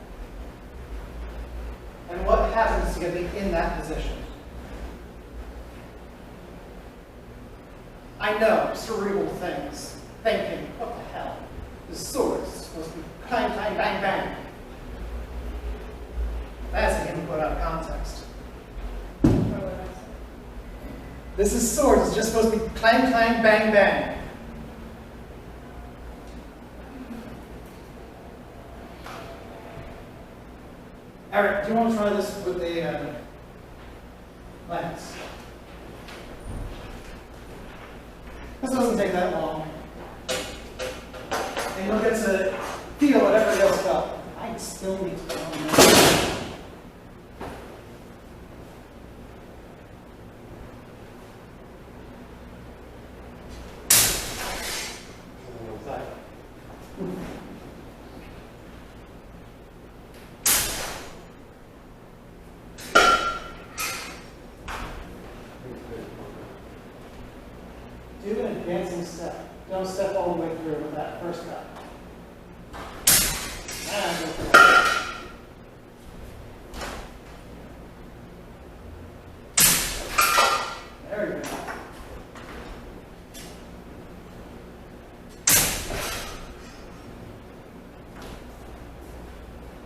And what happens to get me in that position? I know, cerebral things, thinking, what the hell? The sword is supposed to be clang, clang, bang, bang. That's an input out of context. This is swords, it's just supposed to be clang, clang, bang, bang. Eric, do you want to try this with the lens? This doesn't take that long. And you'll get to feel what everybody else felt. I still need to put on this. advancing step. Don't step all the way through with that first cut. And go for it. There you go.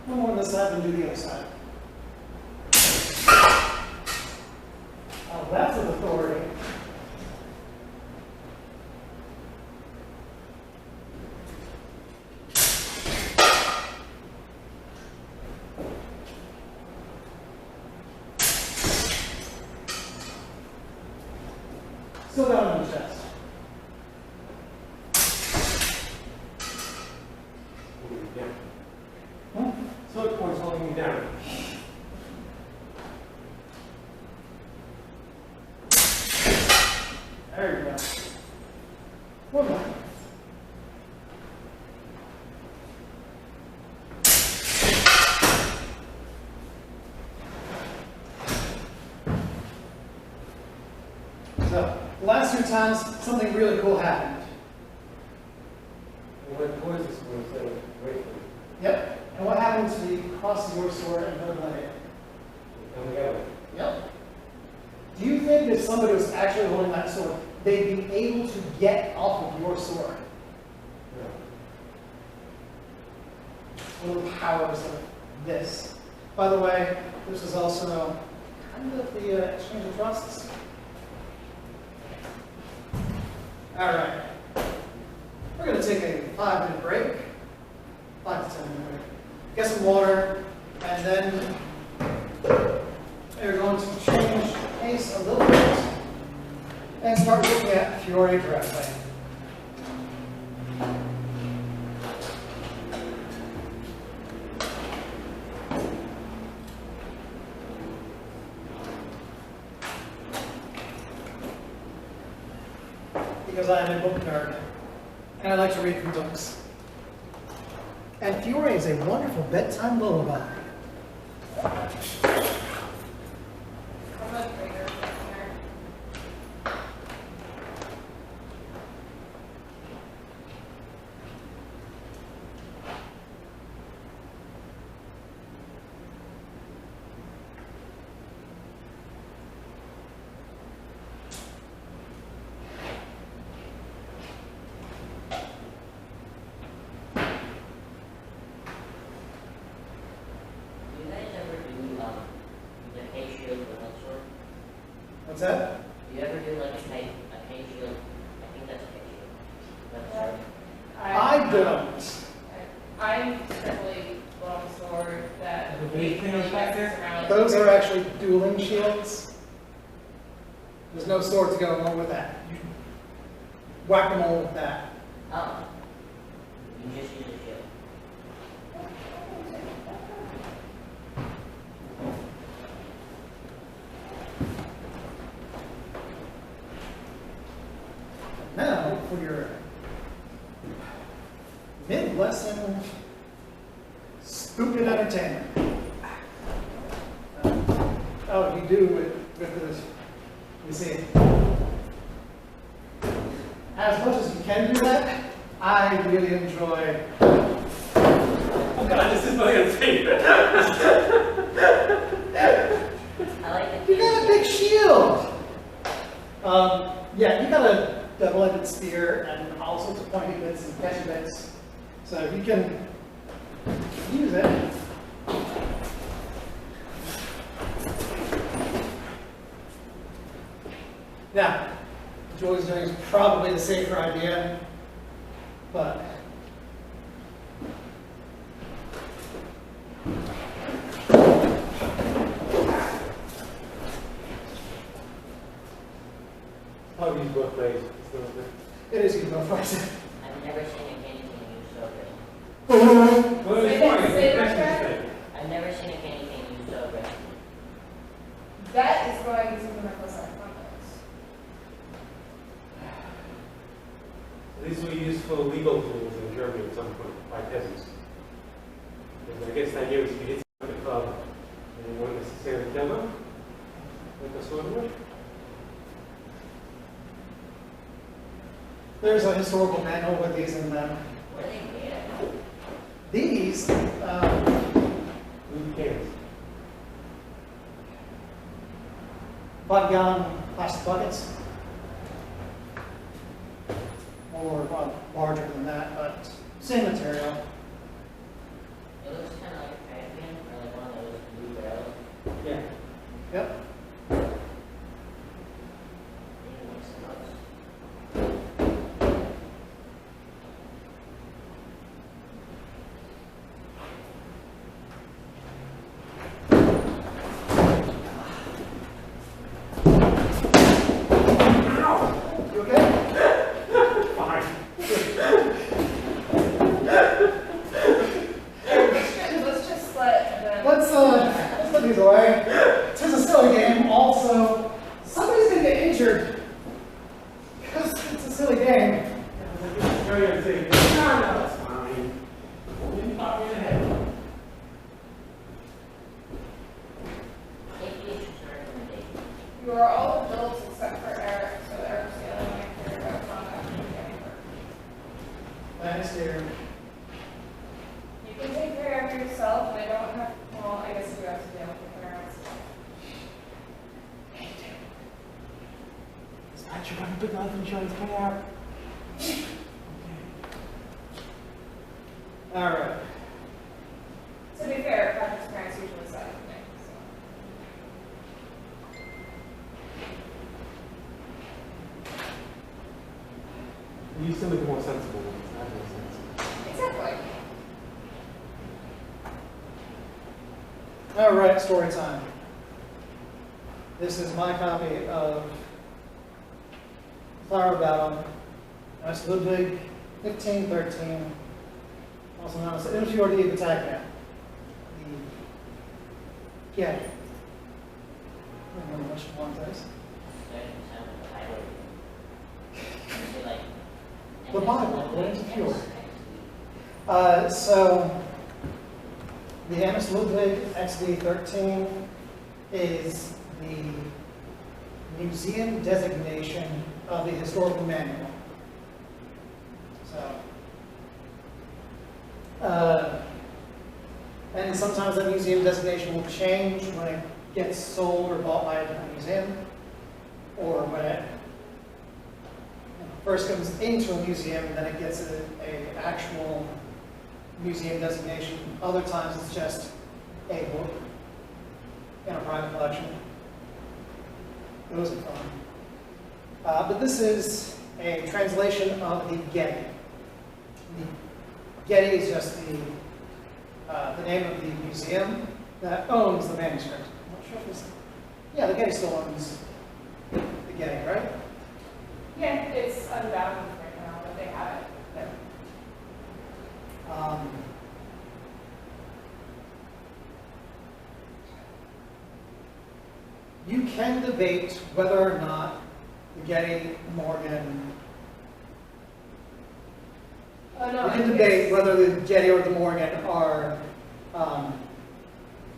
One more on this side, then do the other side. Oh, that's with authority. Still down on the chest. Holding you down. Hmm? Sword point's holding you down. There you go. One more. So, the last two times, something really cool happened. It went towards this one instead of away from it. Yep. And what happens to the cross your sword and don't let it? Come together. Yep. Do you think if somebody was actually holding that sword, they'd be able to get off of your sword? No. Little powers of this. By the way, this is also kind of the exchange of trusts. All right. We're going to take a 5-minute break. 5 to 10 minute break. Get some water, and then we're going to change pace a little bit and start looking at Fury directly. Because I am a book nerd, and I like to read from books. And Fury is a wonderful bedtime lullaby. How much bigger is there? Do you guys ever do the face shield with that sword? What's that? Do you ever do like a face shield? I think that's a face shield. That's sword. I don't. I'm strictly longsword that The big thing on back there? around. Those are actually dueling shields. There's no sword to go along with that. You whack them all with that. Oh. You just use a shield. Now, for your mid-lesson stupid entertainment. Oh, you do with this. You see, as much as you can do that, I really enjoy. Oh God, this is not going to take it. I like the You got a big shield. Yeah, you got a double-ended spear and all sorts of pointy bits and catchy bits. So you can use it. Now, what Julie's doing is probably the safer idea, but Probably use both ways. it is used both ways. I've never seen a candy cane used so good. Well, it's Say fine. that- say that That's again? the thing. I've never seen a candy cane used so good. That is going to the Microsoft Commons. These were used for legal tools in Germany at some point by peasants. And I guess the idea was if you hit someone with a club and you weren't necessarily kill them, like a sword would. There's a historical manual with these in them. What are they made of? These, Who cares? 5-gallon plastic buckets. Or well, larger than that, but same material. It looks kind of like a trash can, or like one of those blue barrels. Yeah. Yep. Maybe mix them up. You okay? Fine. Let's just let them. Let's put these away. This is a silly game. Also, somebody's gonna get injured because it's a silly game. Carry on saying, no, it's fine. You pop me in the head. Safety issues are recommendation. You are all adults except for Eric, so Eric's the only one I care about contact with anymore. Thanks, dear. You can take care of yourself, and I don't have, well, I guess you have to deal with your parents. Is that your big life insurance payout? All right. To be fair, Patrick's parents usually side with me, You seem like the more sensible ones. That makes sense. so. Exactly. All right, story time. This is my copy of Flower Battle. That's Ludwig 1513, also known as the Untitled Chapter. The Getty. I don't remember which one it is. Starting to sound like a highway. Say like. The Bible, according to Pure. X. So, the Amos Ludwig XD13 is the museum designation of the historical manual. So, and sometimes that museum designation will change when it gets sold or bought by a museum, or when it first comes into a museum, then it gets an actual museum designation. Other times it's just a book in a private collection. Those are fun. But this is a translation of the Getty. The Getty is just the name of the museum that owns the manuscript. I'm not sure if this, yeah, the Getty still owns the Getty, right? Yeah, it's unbound right now, but they have it there. You can debate whether or not the Getty, Morgan, Oh, no. you can debate whether the Getty or the Morgan are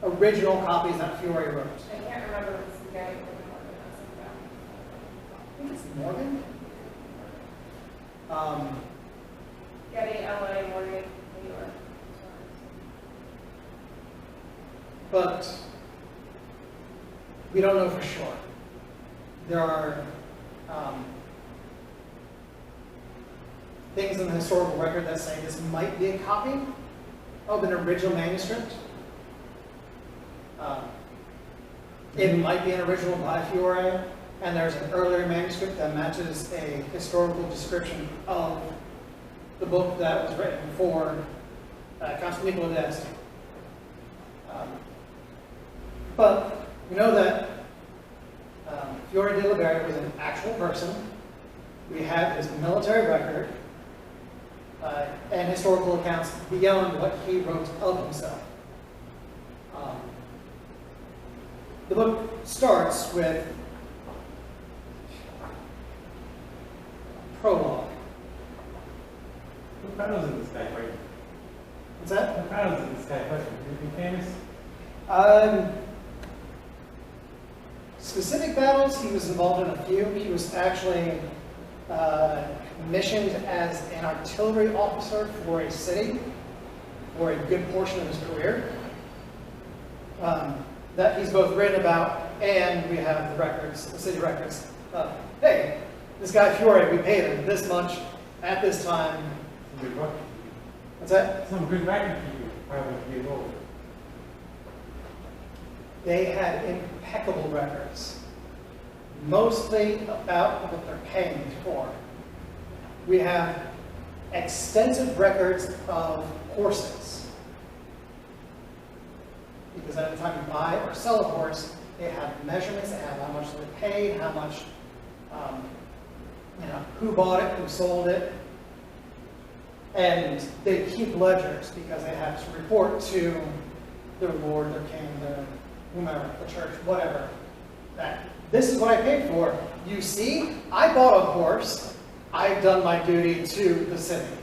original copies that Fiore wrote. I can't remember if it's the guy or the Morgan that's unbound. I think it's the Morgan. Getty, LA, Morgan, New York. But we don't know for sure. There are things in the historical record that say this might be a copy of an original manuscript. It might be an original by Fiore, and there's an earlier manuscript that matches a historical description of the book that was written for Count Nicola d'Este. But we know that Fiore de Liberi was an actual person. We have his military record and historical accounts beyond what he wrote of himself. The book starts with prologue. What battles in this guy fighting? What's that? What battles in this guy fighting? Anything famous? Specific battles, he was involved in a few. He was actually commissioned as an artillery officer for a city for a good portion of his career. That he's both written about, and we have the records, the city records. Hey, this guy Fiore, we paid him this much at this time. Good luck. What's that? Some good writing for you, 500 years old. They had impeccable records, mostly about what they're paying for. We have extensive records of horses, because at the time you buy or sell a horse, they have measurements, they have how much they paid, how much, who bought it, who sold it, and they keep ledgers because they have to report to their lord, their king, their whomever, the church, whatever, that this is what I paid for. You see, I bought a horse. I've done my duty to the city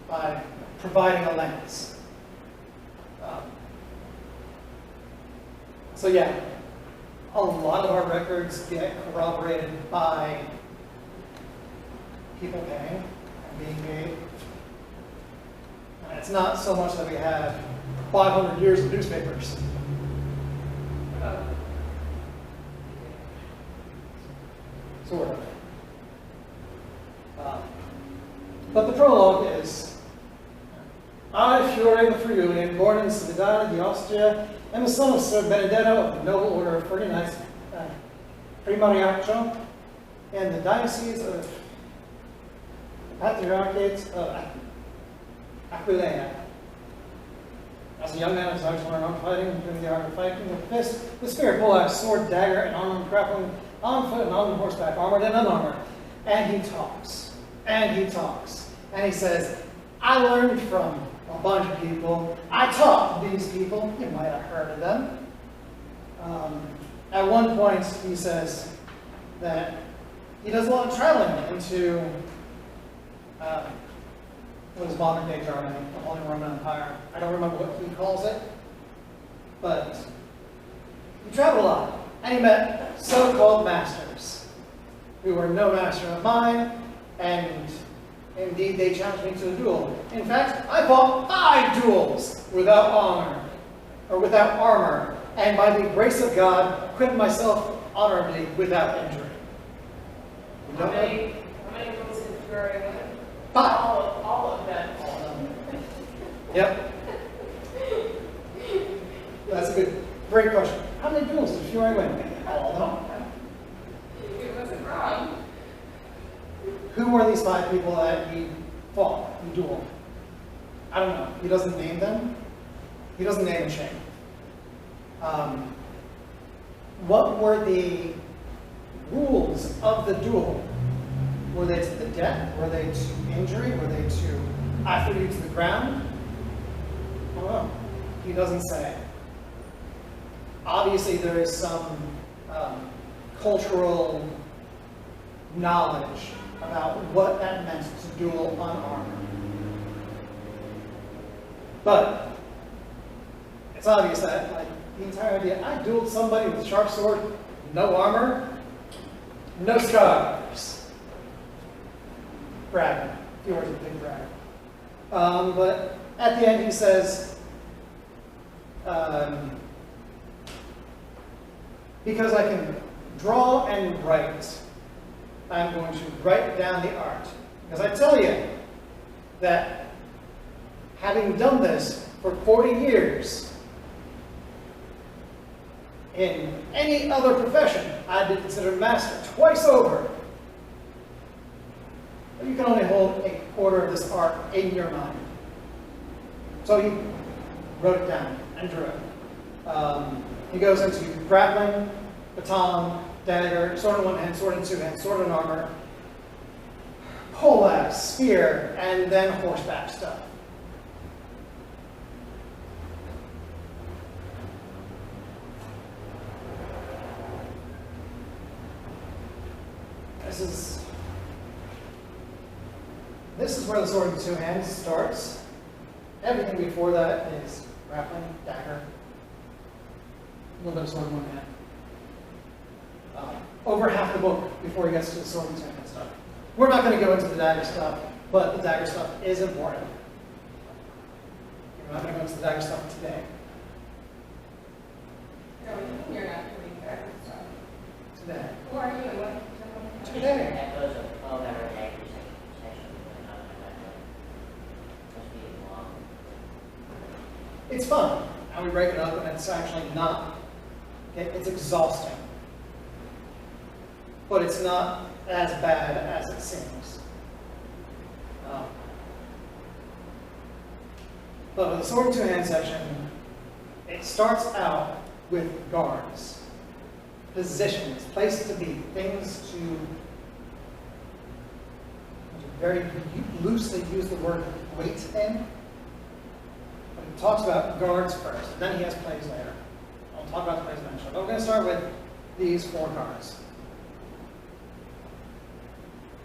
by providing a lance. So yeah, a lot of our records get corroborated by people paying and being paid. And it's not so much that we have 500 years of newspapers. Sort of. But the prologue is, I, Fiore the Friulian, born in Cividale di Austria, am the son of Sir Benedetto of the noble order of 39 Primariacho in the diocese of Patriarchate of Aquileia. As a young man, I decided to learn arm fighting, including the art of fighting with fist, with spear, pull out, sword, dagger, and arm grappling, on foot and on horseback, armored and unarmored. And he talks, and he talks, and he says, I learned from a bunch of people. I taught these people. You might have heard of them. At one point, he says that he does a lot of traveling into what is modern-day Germany, the Holy Roman Empire. I don't remember what he calls it, but he traveled a lot, and he met so-called masters, who were no master of mine, and indeed they challenged me to a duel. In fact, I fought 5 duels without honor, or without armor, and by the grace of God, acquitted myself honorably without injury. How many duels did Fiore win? 5. All of them. All of them. Yep. That's a great question. How many duels did Fiore win? All of them. It wasn't wrong. Who were these 5 people that he fought in duel? I don't know. He doesn't name them. He doesn't name and shame. What were the rules of the duel? Were they to the death? Were they to injury? Were they to after you to the ground? I don't know. He doesn't say. Obviously, there is some cultural knowledge about what that meant to duel unarmed. But it's obvious that, like, the entire idea, I dueled somebody with a sharp sword, no armor, no scars. Bragging. Fiore's a big bragger. But at the end he says, because I can draw and write, I'm going to write down the art. Because I tell you that having done this for 40 years, in any other profession, I'd be considered master twice over. But you can only hold a quarter of this art in your mind. So he wrote it down and drew it. He goes into grappling, baton, dagger, sword in one hand, sword in 2 hands, sword in armor, poleaxe, spear, and then horseback stuff. This is where the sword in 2 hands starts. Everything before that is grappling, dagger, a little bit of sword in 1 hand. Over half the book before he gets to the sword in 2 hand stuff. We're not going to go into the dagger stuff, but the dagger stuff is important. We're not going to go into the dagger stuff today. No, you're not doing that stuff. Today. Who are you and what? Today. That goes a 12-hour dagger session, but not that must be long. It's fun, and we break it up, and it's actually not, it's exhausting. But it's not as bad as it seems. But with the sword and two-hand section, it starts out with guards, positions, places to be, things to very loosely use the word weight in. But it talks about guards first, and then he has plays later. I'll talk about the plays eventually. But we're going to start with these 4 guards,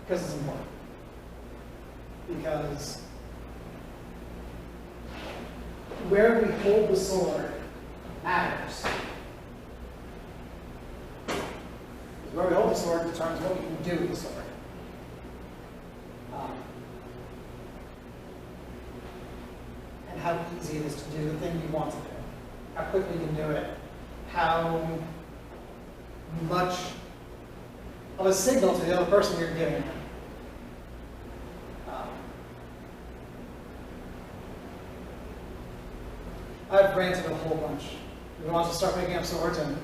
because it's important. Because where we hold the sword matters. Where we hold the sword determines what we can do with the sword. And how easy it is to do the thing you want to do. How quickly you can do it. How much of a signal to the other person you're giving them. I've ranted a whole bunch. We want to start picking up swords and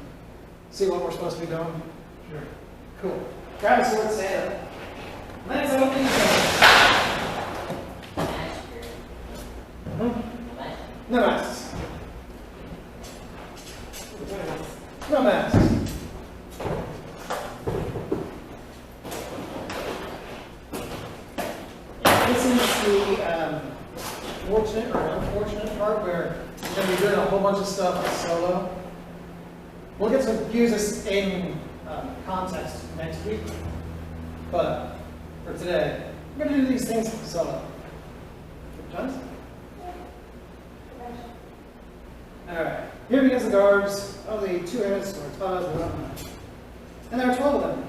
see what we're supposed to be doing? Sure. Cool. Grab a sword, stand up. Let's open the door. No masks. No masks. This is the fortunate or unfortunate part where you're going to be doing a whole bunch of stuff solo. We'll get to use this in context next week, but for today, we're going to do these things solo. Jonathan? Alright, here begins the guards of the two-handed swords, and there are 12 of them.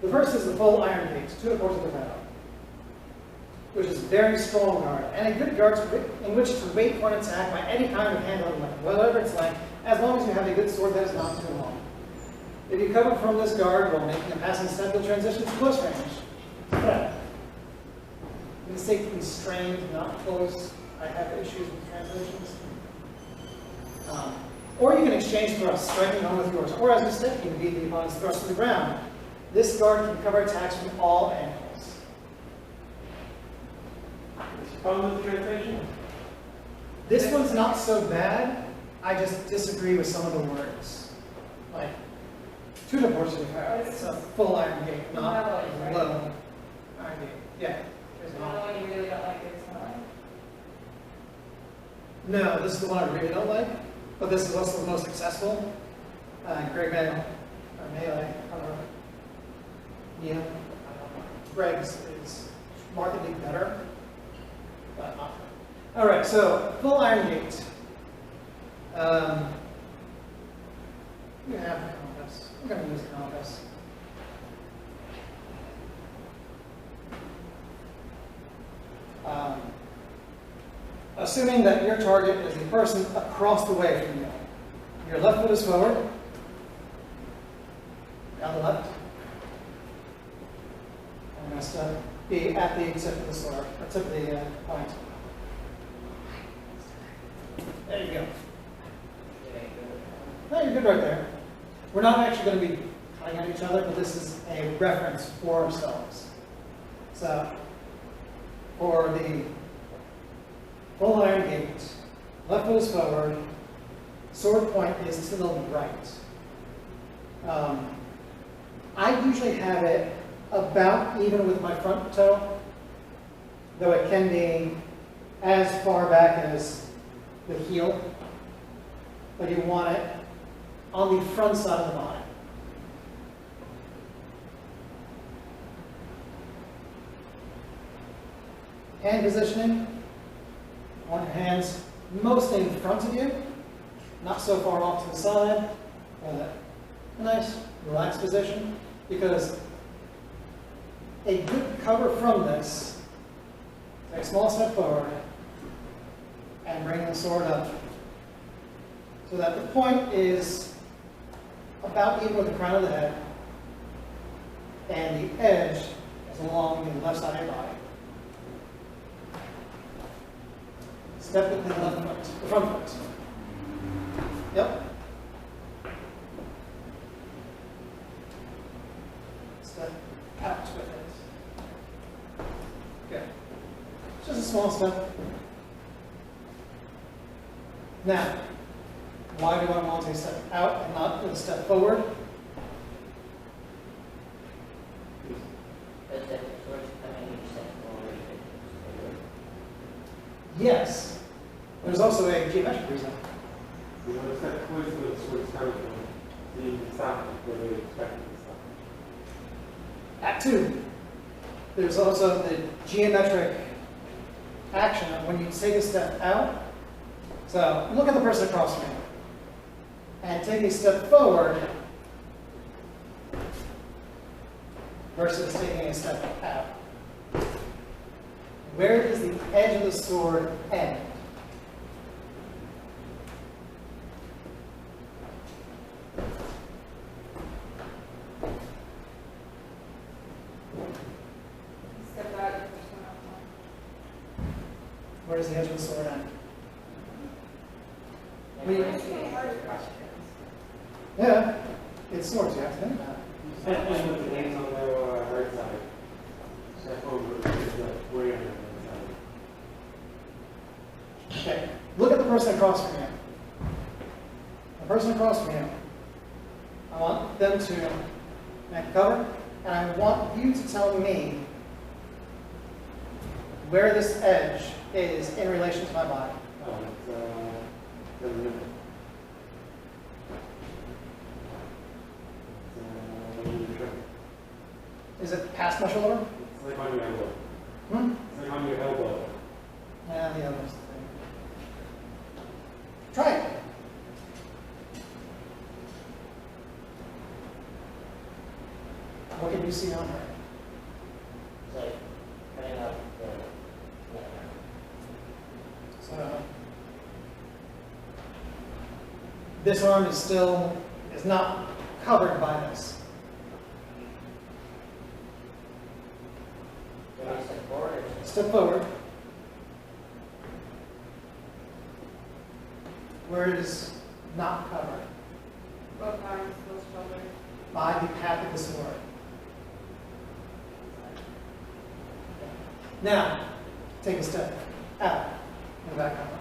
The first is the full iron gate, 2 of the force of the battle, which is a very strong guard, and a good guard in which to wait for an attack by any kind of handling weapon, whatever its length, as long as you have a good sword that is not too long. If you cover from this guard while making a passing step, you'll transition to close range. But you can say constrained, not close. I have issues with translations. Or you can exchange thrusts, striking on with yours, or as mistake, you can beat the opponent's thrust to the ground. This guard can cover attacks from all angles. Problem with the translation? This one's not so bad. I just disagree with some of the words. Like, to the force of the power. It's a full iron gate, not a little iron gate. Yeah. There's another one you really don't like this one. No, this is the one I really don't like, but this is also the most successful. Greg Mayo, or Melee, I don't know. Yeah, I don't know. Greg's is markedly better, but not. All right, so full iron gate. We have the compass. We're going to use the compass. Assuming that your target is the person across the way from you. Your left foot is forward. Down the left. And I'm going to be at the tip of the sword, or tip of the point. There you go. No, you're good right there. We're not actually going to be cutting at each other, but this is a reference for ourselves. So, for the full iron gate, left foot is forward, sword point is to the right. I usually have it about even with my front toe, though it can be as far back as the heel, but you want it on the front side of the body. Hand positioning, I want your hands mostly in front of you, not so far off to the side. A nice relaxed position, because a good cover from this, take a small step forward, and bring the sword up so that the point is about even with the crown of the head, and the edge is along the left side of your body. Step with the left foot, the front foot. Yep. Step out with it. Good. Just a small step. Now, why do I want to step out and not a step forward? But the sword's coming, you step forward. Yes. There's also a geometric reason. You want to step towards where the sword's coming from, so you can stop it where they expect it to stop. Act 2. There's also the geometric action of when you take a step out. So look at the person across from you and take a step forward versus taking a step out. Where does the edge of the sword end? Step out, you push them out more. Where does the edge of the sword end? You're asking hard questions. Yeah, it's swords, you have to think about it. Step in with the hands on their right side. Step over with the way on the right side. Okay, look at the person across from you. The person across from you. I want them to make a cover, and I want you to tell me where this edge is in relation to my body. Oh, it's the limit. Is it past my shoulder? It's like on your elbow. Hmm? It's like on your elbow. Yeah, the other's the thing. Try it. What can you see on her? It's like putting up the, So this arm is not covered by this. when you step forward, or Step forward. Where it is not covered Both arms, both shoulders. by the path of the sword. Now, take a step out and back up.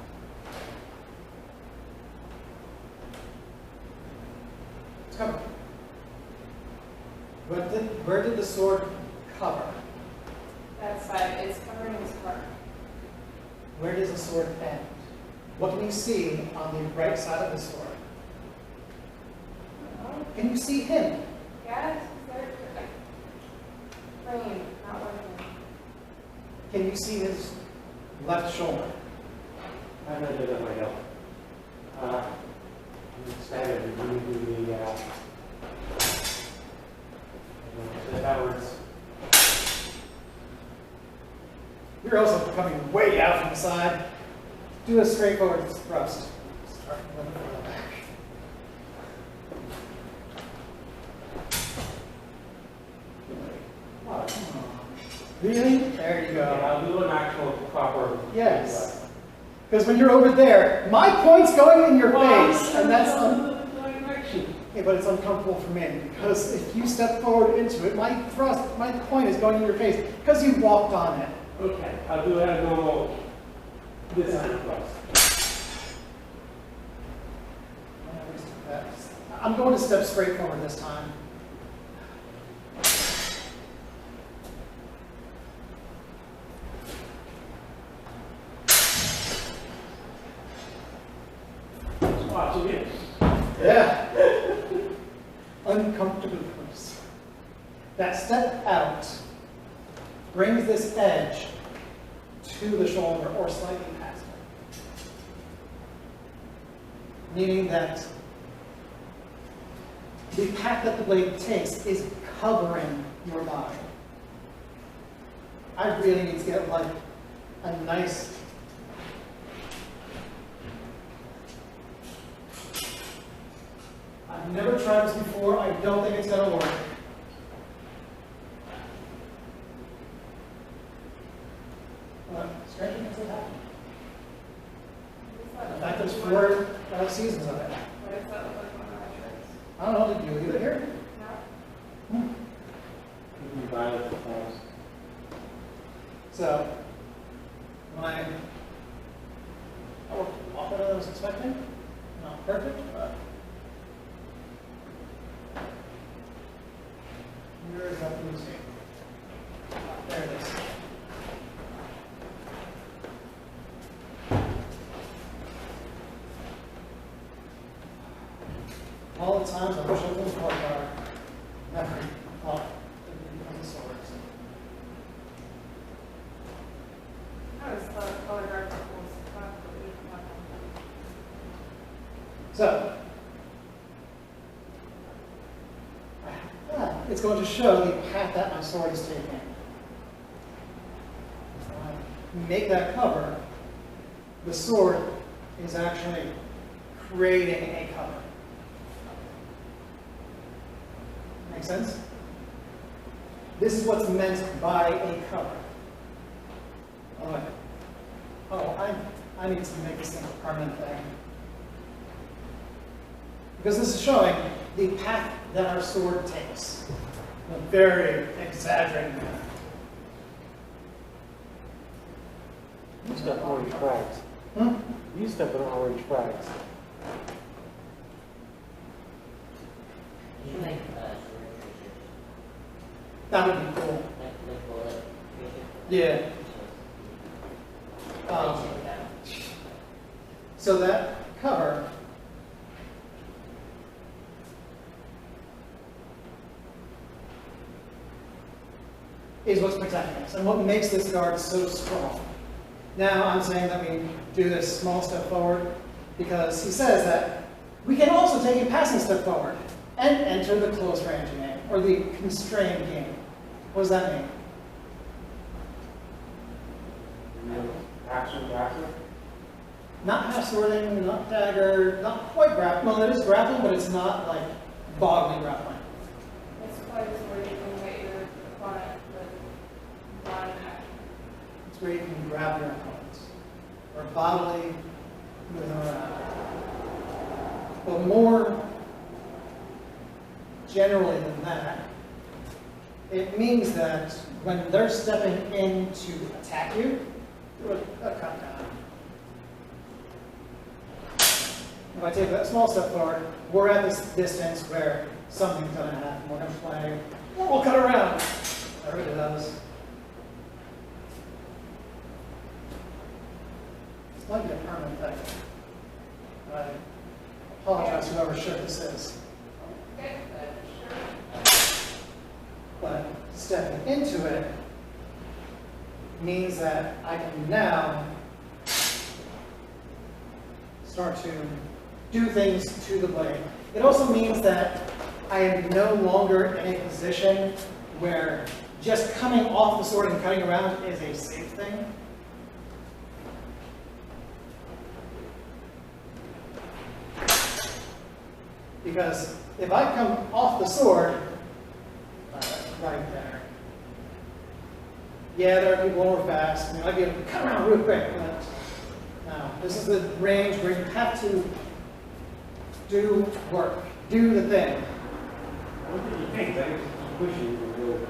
It's covered. Where did the sword cover? That side, it's covering his heart. Where does the sword end? What can you see on the right side of the sword? Can you see him? Yes, they're plain, not working. Can you see his left shoulder? I'm going to do that myself. Staggered, you do the step outwards. You're also coming way out from the side. Do a straightforward thrust. Start from the back. Oh, come on. Really? There you Yeah, go. I'll do an actual proper. Yes. Because when you're over there, my point's going in your face, and that's yeah, but it's uncomfortable for me because if you step forward into it, my point is going in your face because you walked on it. Okay, I'll do it at a normal, this kind of thrust. I'm going to step straight forward this time. Watch again. Yeah. Uncomfortable close. That step out brings this edge to the shoulder or slightly past it. Meaning that the path that the blade takes is covering your body. I really need to get like a nice. I've never tried this before. I don't think it's going to work. Stranger things have happened. In fact, there's 4 seasons of it. What does that look like on our shirts? I don't know. Did you leave it here? No? Hmm. You can buy it for $1,000. So, my off better than I was expecting. Not perfect, but where is that losing? There it is. All the times I wish I was a car, never thought it would become swords. I was color guard tools. So, it's going to show the path that my sword is taking. When I make that cover, the sword is actually creating a cover. Make sense? This is what's meant by a cover. All right. Oh, I need to make this thing a permanent thing. Because this is showing the path that our sword takes. A very exaggerated path. You used to have orange flags. Hmm? You used to have orange flags. You should make sword tracers. That would be cool. Like bullet tracers. Yeah. So that cover is what's protecting us and what makes this guard so strong. Now I'm saying that we do this small step forward because he says that we can also take a passing step forward and enter the close range game or the constrained game. What does that mean? Action, action. Not half swording, not dagger, not quite grappling. Well, it is grappling, but it's not like bodily grappling. It's quite where you can hit your opponent with one action. It's where you can grab your opponents or bodily move them around. But more generally than that, it means that when they're stepping in to attack you, do a cut down. If I take that small step forward, we're at this distance where something's going to happen. We're going to play, or we'll cut around. Everybody does. It's not a permanent thing. I apologize to whoever shirt this is. Okay, sure. But stepping into it means that I can now start to do things to the blade. It also means that I am no longer in a position where just coming off the sword and cutting around is a safe thing. Because if I come off the sword, right there. Yeah, there are people more fast. I mean, I'd be able to cut around real quick, but no. This is the range where you have to do work, do the thing. I don't think you think that. Just pushing you to go.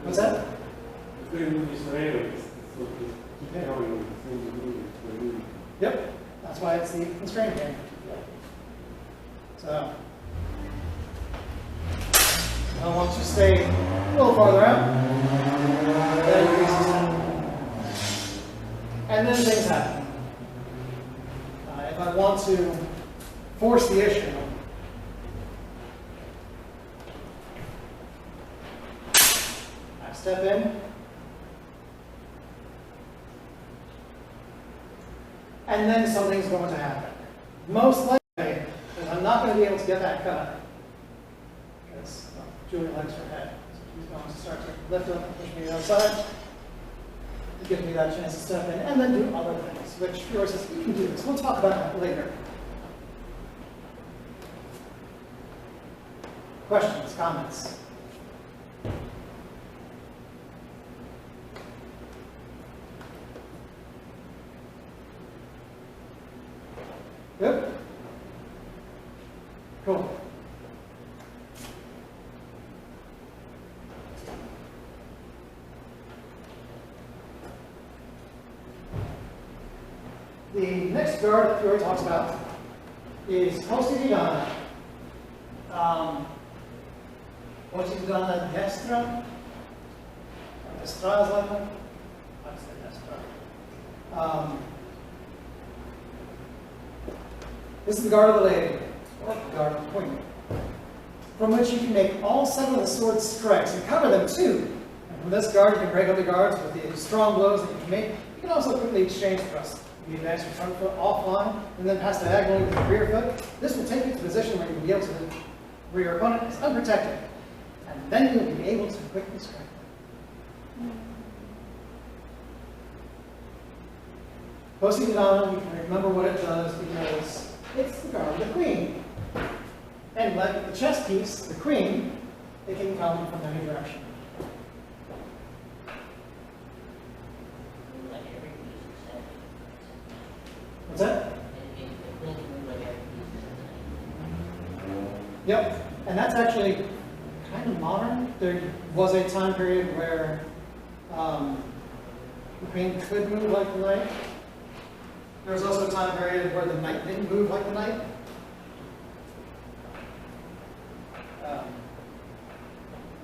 What's that? It's going to move you surrounding. Keep going with the things you move. Yep. That's why it's the constraint game. So I want to stay a little farther out. That increases that. And then things happen. If I want to force the issue, I step in, and then something's going to happen. Most likely, because I'm not going to be able to get that cut. Because Julie likes her head. So she's going to start to lift up and push me to the other side. to give me that chance to step in and then do other things, which Fiore says, you can do this. We'll talk about that later. Questions, comments? Good? Cool. The next guard that Fiore talks about is posti di donna. Posti di donna destra. Destra is like that? I'd say destra. This is the guard of the lady, or the guard of the queen, from which you can make all 7 of the sword's strikes and cover them too. And from this guard, you can break other guards with the strong blows that you can make. You can also quickly exchange thrusts. You advance your front foot offline and then pass diagonally with your rear foot. This will take you to a position where you will be able to, where your opponent is unprotected. And then you will be able to quickly strike them. Posti di donna, you can remember what it does because it's the guard of the queen. And like the chess piece, the queen, it can come from any direction. Like every piece except. What's that? The queen can move like every piece except. Yep. And that's actually kind of modern. There was a time period where the queen could move like the knight. There was also a time period where the knight didn't move like the knight.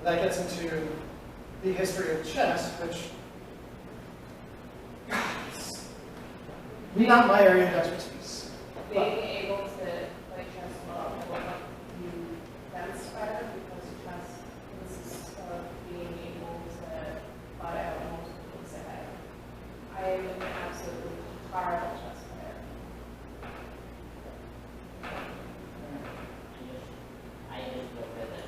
That gets into the history of chess, which is not my area of expertise. Being able to play chess well will help you fence better because chess consists of being able to plot out multiple moves ahead. I am an absolutely horrible chess player. I just go with it.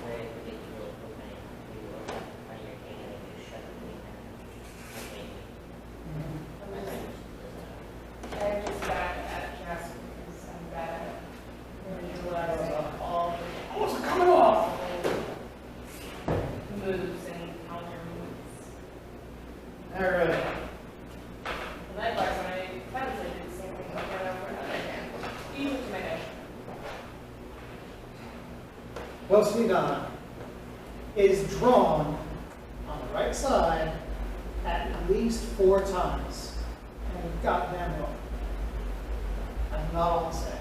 Very ridiculous movement. You run your king and you shut the queen down. I'm just bad at chess because I'm bad at visualizing all the What's coming off? moves and counter moves. All right. Likewise, when I fence, I do the same thing over and over and over again. Even to my neck. Posti di donna is drawn on the right side at least 4 times. And goddamn well. I'm not all the same.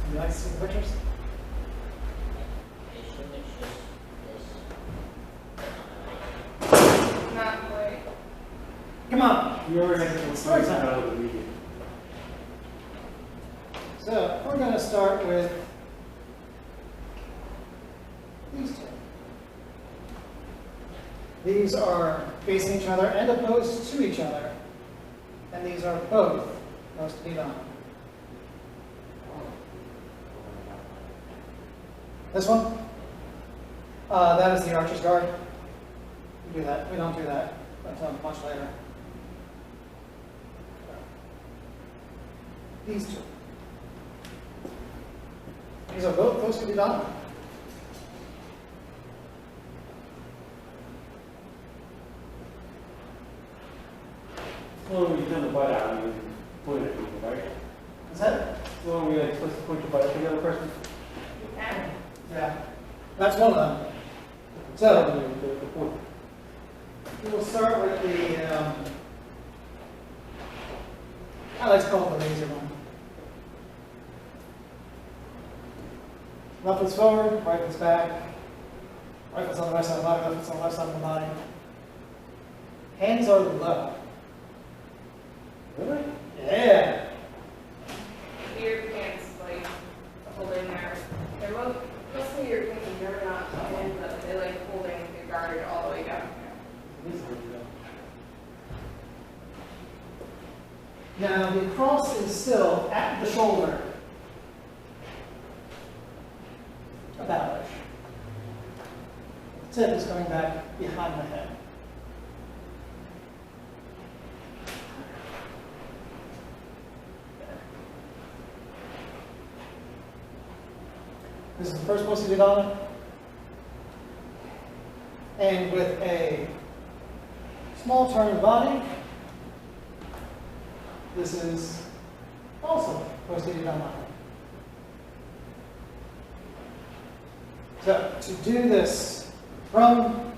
Would you like to see the pictures? I assume it's just this. Not quite. Come on. You already had to Story time. out of the meeting. So we're going to start with these 2. These are facing each other and opposed to each other. And these are both posti di donna. This one? That is the archer's guard. We do that. We don't do that until much later. These 2. These are both posti di donna. Well, when you turn the butt out, you point it at people, right? Is that? So when you're supposed to point your butt at the other person? You can. Yeah. That's one of them. So, The point. we'll start with the, I like to call it the laser one. Left foot's forward, right foot's back. Right foot's on the right side of the body, left foot's on the left side of the body. Hands are low. Really? Yeah. Europeans like holding they're mostly Europeans and they're not in, but they like holding the guard all the way down. Now the cross is still at the shoulder. About-ish. The tip is coming back behind the head. This is the first place you did on it. And with a small turn of the body, this is also proceeded on. So to do this from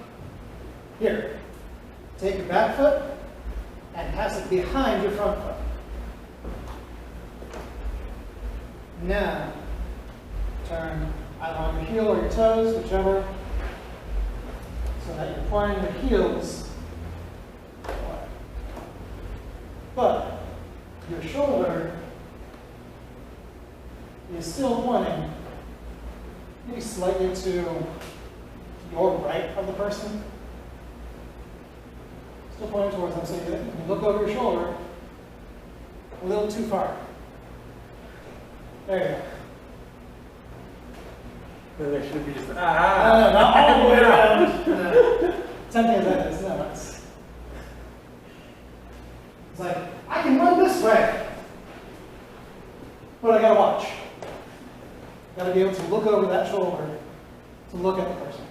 here, take your back foot and pass it behind your front foot. Now, turn either on your heel or your toes, whichever, so that you're pointing your heels away. But your shoulder is still pointing maybe slightly to your right of the person. Still pointing towards them, so you look over your shoulder a little too far. There you go. Then there should be just, No, not all the way around. No. Something like this. No, it's like, I can run this way, but I gotta watch. Gotta be able to look over that shoulder to look at the person.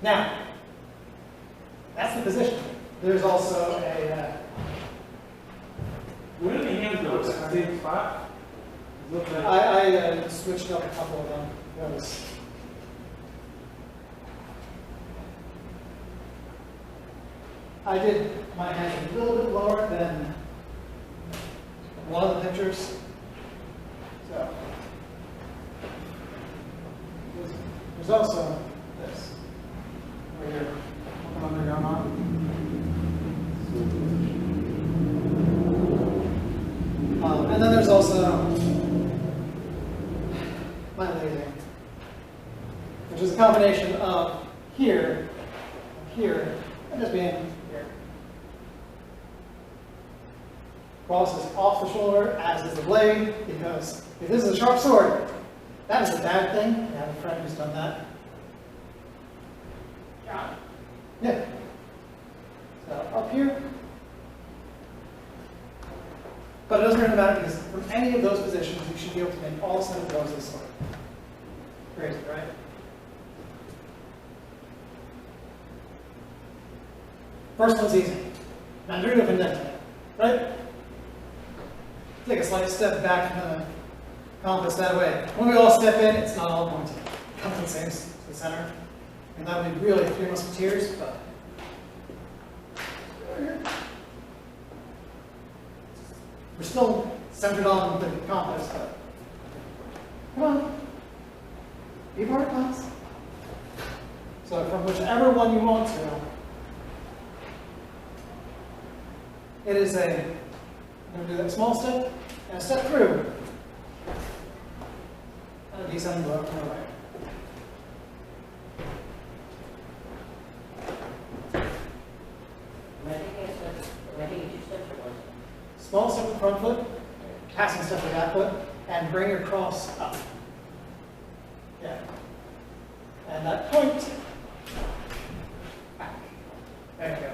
Now, that's the position. There's also a where do the hands go? Is that the same spot? Look like, I switched up a couple of them. Because I did my hands a little bit lower than one of the pictures. So there's also this right here. Under your arm. And then there's also my laser, which is a combination of here, and just being here. Cross is off the shoulder, as is the blade, because if this is a sharp sword, that is a bad thing. I have a friend who's done that. John? Yeah. So up here. But it doesn't really matter because from any of those positions, you should be able to make all 7 blows of the sword. Crazy, right? First one's easy. Mandrino Vendetta, right? Take a slight step back from the compass that way. When we all step in, it's not all going to come to the center. And that would be really 3 Musketeers, but we're still centered on the compass, but come on, be part of class. So from whichever one you want to, it is I'm going to do that small step and a step through, and a descending blow from the right. Small step with front foot, passing step with back foot, and bring your cross up. Yeah. And that point back. There you go.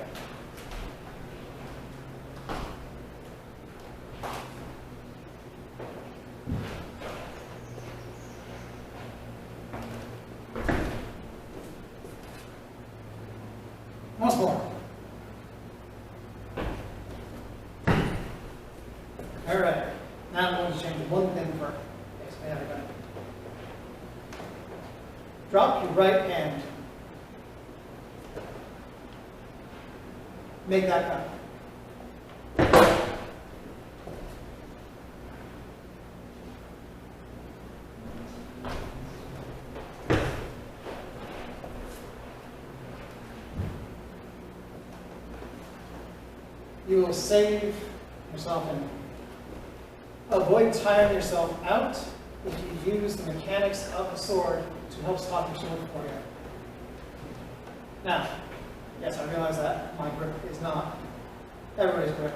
Once more. All right. Now I'm going to change one thing for case we haven't done it. Drop your right hand. Make that cut. You will save yourself and avoid tiring yourself out if you use the mechanics of the sword to help stop your sword for you. Now, yes, I realize that my grip is not everybody's grip,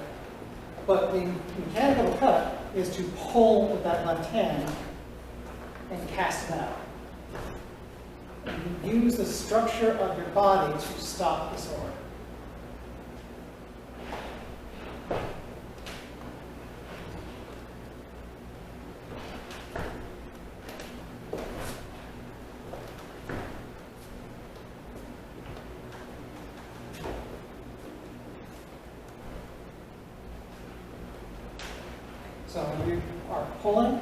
but the mechanic of a cut is to pull with that left hand and cast it out. You use the structure of your body to stop the sword. So when you are pulling,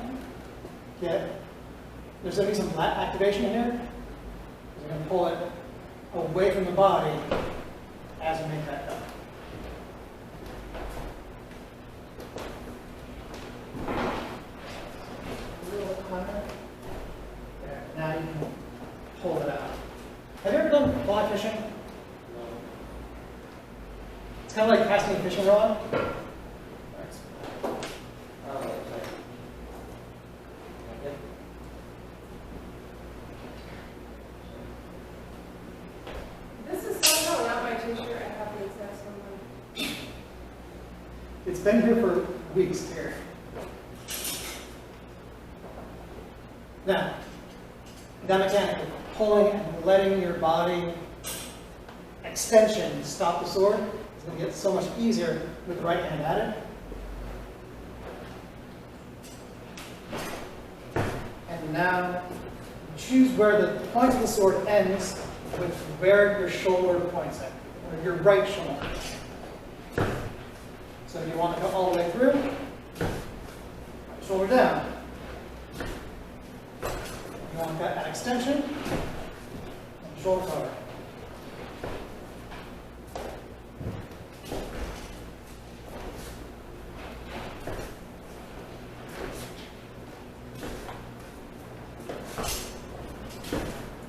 there's going to be some lat activation in here. You're going to pull it away from the body as you make that cut. A little higher. There. Now you can pull it out. Have you ever done fly fishing? No. It's kind of like casting a fishing rod. Oh, okay. Okay. This is somehow not my t-shirt. I have to accept someone. It's been here for weeks here. Now, that mechanic of pulling and letting your body extension stop the sword is going to get so much easier with the right hand at it. And now choose where the point of the sword ends with where your shoulder points at, or your right shoulder. So if you want to go all the way through, shoulder down. You want that extension, and shoulder forward.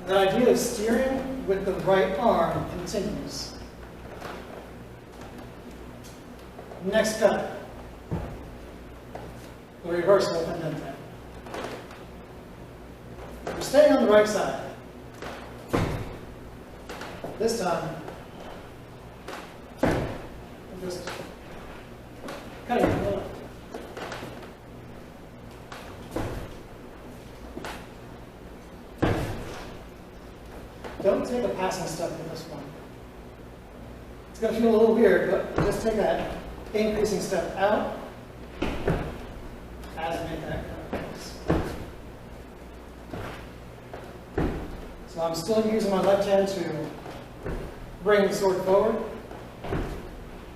The idea of steering with the right arm continues. Next cut, the reversal of pendente. We're staying on the right side. This time, I'm just cutting it a little. Don't take a passing step with this one. It's going to feel a little weird, but just take that increasing step out as you make that cut. So I'm still using my left hand to bring the sword forward,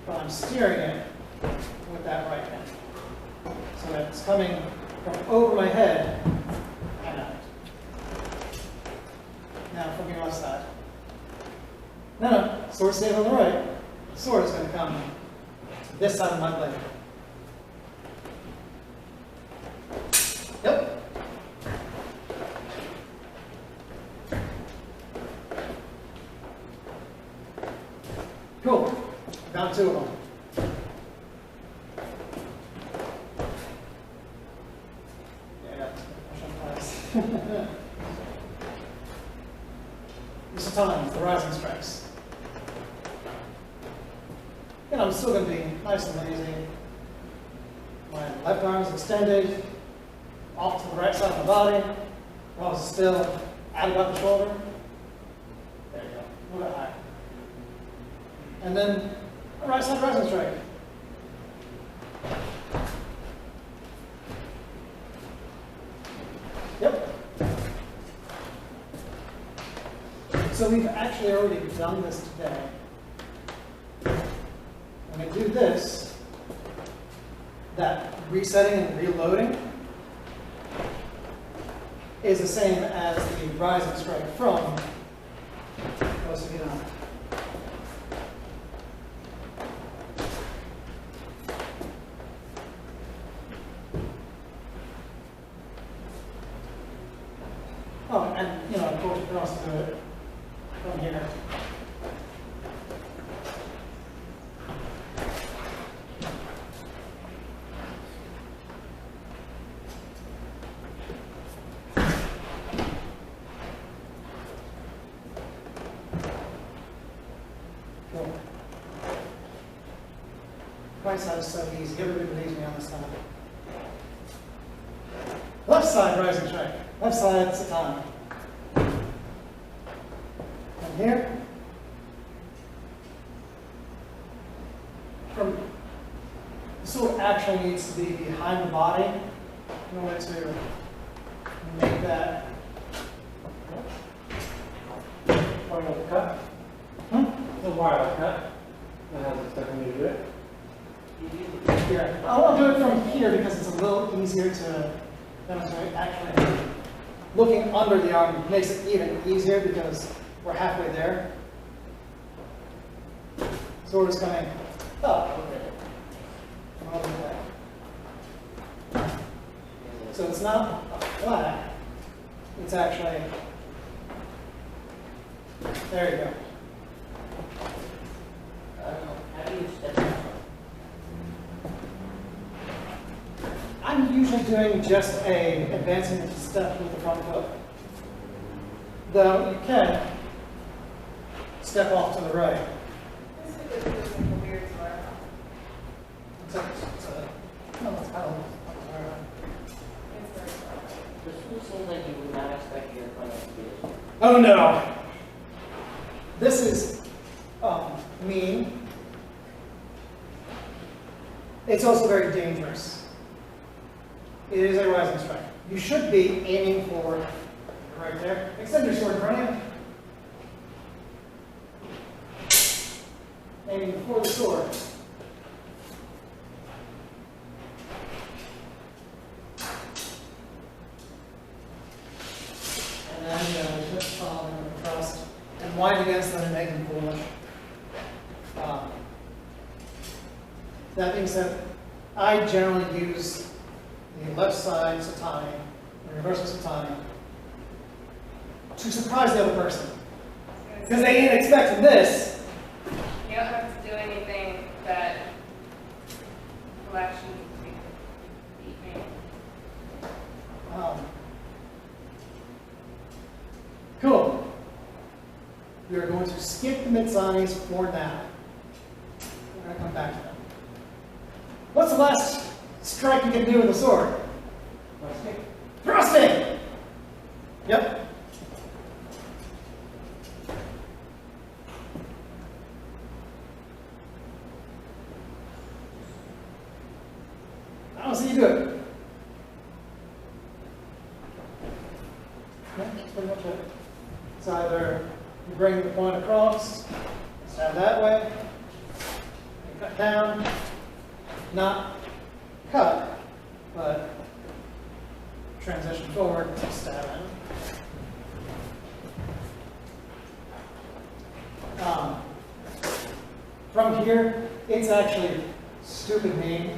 but I'm steering it with that right hand. So that it's coming from over my head and out. Now from your left side. No, sword stays on the right. The sword is going to come to this side of my blade. Yep. Cool. Down two of them. Yeah, push on class. This is time for rising strikes. And I'm still going to be nice and lazy. My left arm is extended off to the right side of the body, while it's still at about the shoulder. There you go, a little bit higher. And then a right side rising strike. Yep. So we've actually already done this today. When we do this, that resetting and reloading is the same as the rising strike from most of you know. Oh, and of course, you can also do it from here. Cool. Right side is so easy. Everybody believes me on this side. Left side rising strike. Left side, it's the time. And here, the sword actually needs to be behind the body in order to make that Wireless cut. It's a wireless cut. That has a second way to do it. here. I want to do it from here because it's a a little easier to demonstrate. Actually, looking under the arm makes it even easier because we're halfway there. Sword is coming up all the way. So it's not flat. It's actually, there you go. How do you step down? I'm usually doing just a advancing step with the front foot. Though you can step off to the right. This is a weird sort. No, it's how. It's very soft. This seems like you would not expect your opponent to do this. Oh no! This is mean. It's also very dangerous. It is a rising strike. You should be aiming for right there. Extend your sword in front of you. Aiming for the sword. And then just following across and wind against them and make them foolish. That being said, I generally use the left side satani, the reversal satani, to surprise the other person. Because they ain't expecting this. You don't have to do anything that will actually beat me. Cool. We are going to skip the Mitsanis for now. We're going to come back to them. What's the last strike you can do with a sword? Thrusting! Yep. I don't see you do it. Yeah, that's pretty much it. It's either you bring the point across, stab that way, you cut down, not cut, but transition forward, stab in. From here, it's actually stupid mean.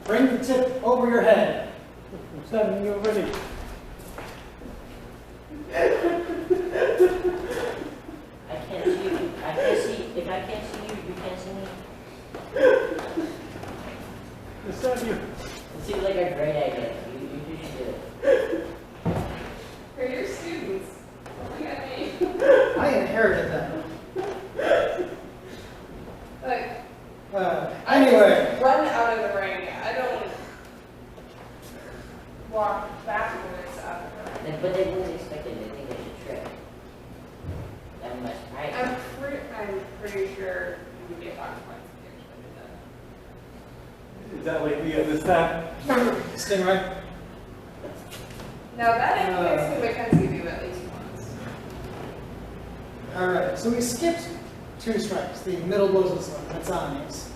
Bring the tip over your head. I'm stabbing you already. I can't see you. I can't see. If I can't see you, you can't see me. I'm stabbing you. It seems like a great idea. You should do it. For your students, look at me. I inherited that. Look, Anyway. run out of the ring. I don't walk backwards out of the ring. But they wouldn't expect it. They think they should trip. That must right. I'm pretty sure you would get knocked points if you actually did that. Is that like the other side? Stingray. Now that indicates to Mackenzie do at least once. All right, so we skipped two strikes, the middle blows of the sword, that's Ani's.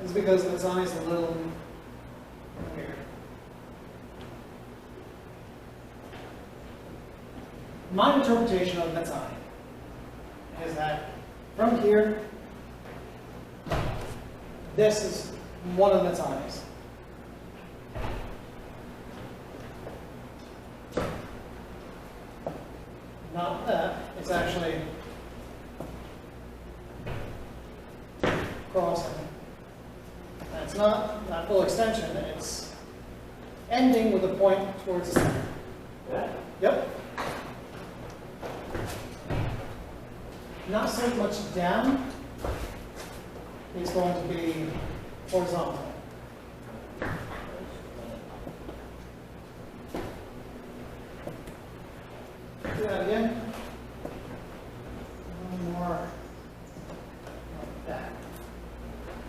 It's because the Ani's a little weird. My interpretation of Metzani is that from here, this is one of Metzani's. Not that, it's actually crossing. That's not full extension, it's ending with a point towards the center. Yeah. Yep. Not so much down, it's going to be horizontal. Do that again. One more like that.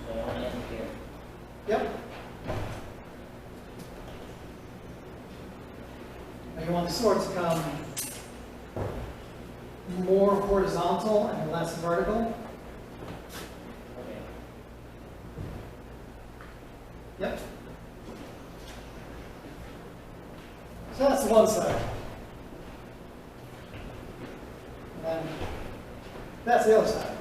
So I want to end here. Yep. Now you want the sword to come more horizontal and less vertical. Okay. Yep. So that's the one side. And then that's the other side.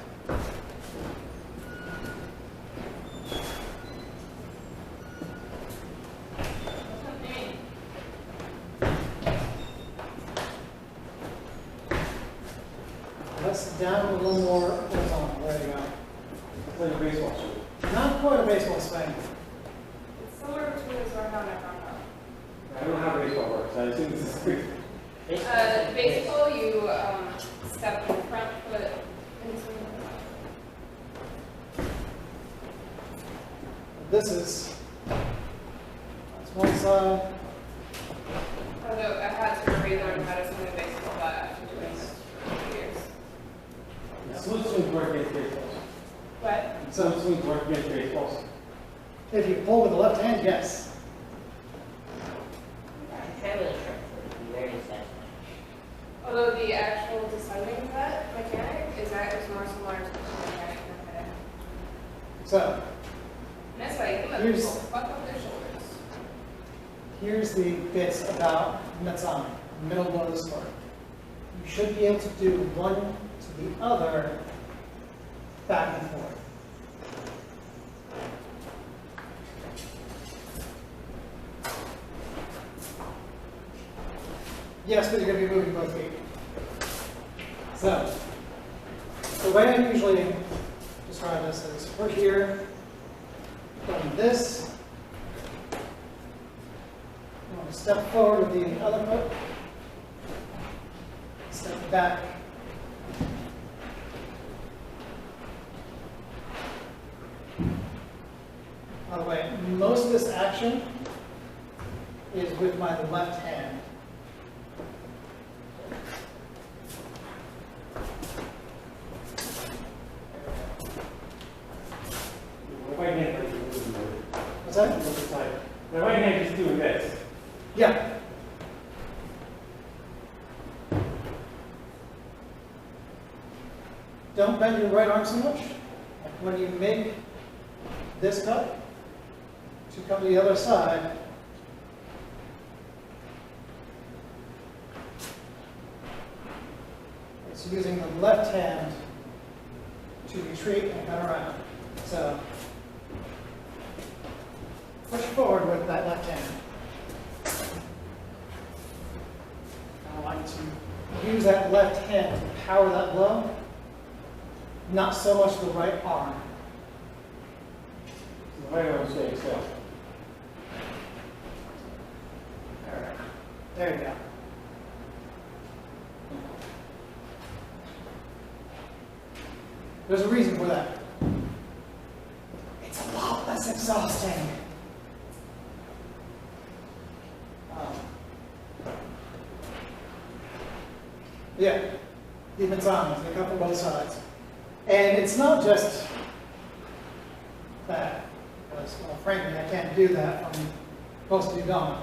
Let's down a little more horizontal. There you go. It's like a baseball swing. Not quite a baseball swing. It's somewhere between a Zorhon and a Ronco. I don't know how baseball works. I assume this is quick. Baseball, you step the front foot into This is, that's one side. although I had to relearn how to swing a baseball bat after doing this for 2 years. Smooth swings work against baseballs. But Smooth swings work against baseballs. If you pull with the left hand, yes. Try with a short foot, it'd be very satisfying. although the actual descending cut mechanic is more similar to the mechanic than head. So And that's why you think that Here's- people fuck up their shoulders. here's the bits about Metsami, middle blow of the sword. You should be able to do one to the other, back and forth. Yes, but you're going to be moving both feet. So, the way I usually describe this is we're here, doing this. You want to step forward with the other foot, step back. By the way, most of this action is with my left hand. My right hand is moving there. What's that? Look aside. My right hand is doing this. Yeah. Don't bend your right arm so much. Like when you make this cut, to come to the other side, it's using the left hand to retreat and cut around. So, push forward with that left hand. I like to use that left hand to power that blow, not so much the right arm. The right arm staying still. All right. There you go. There's a reason for that. It's a lot less exhausting. Yeah, deep inside, they come from both sides. And it's not just that, because, well, frankly, I can't do that from most of Uganda.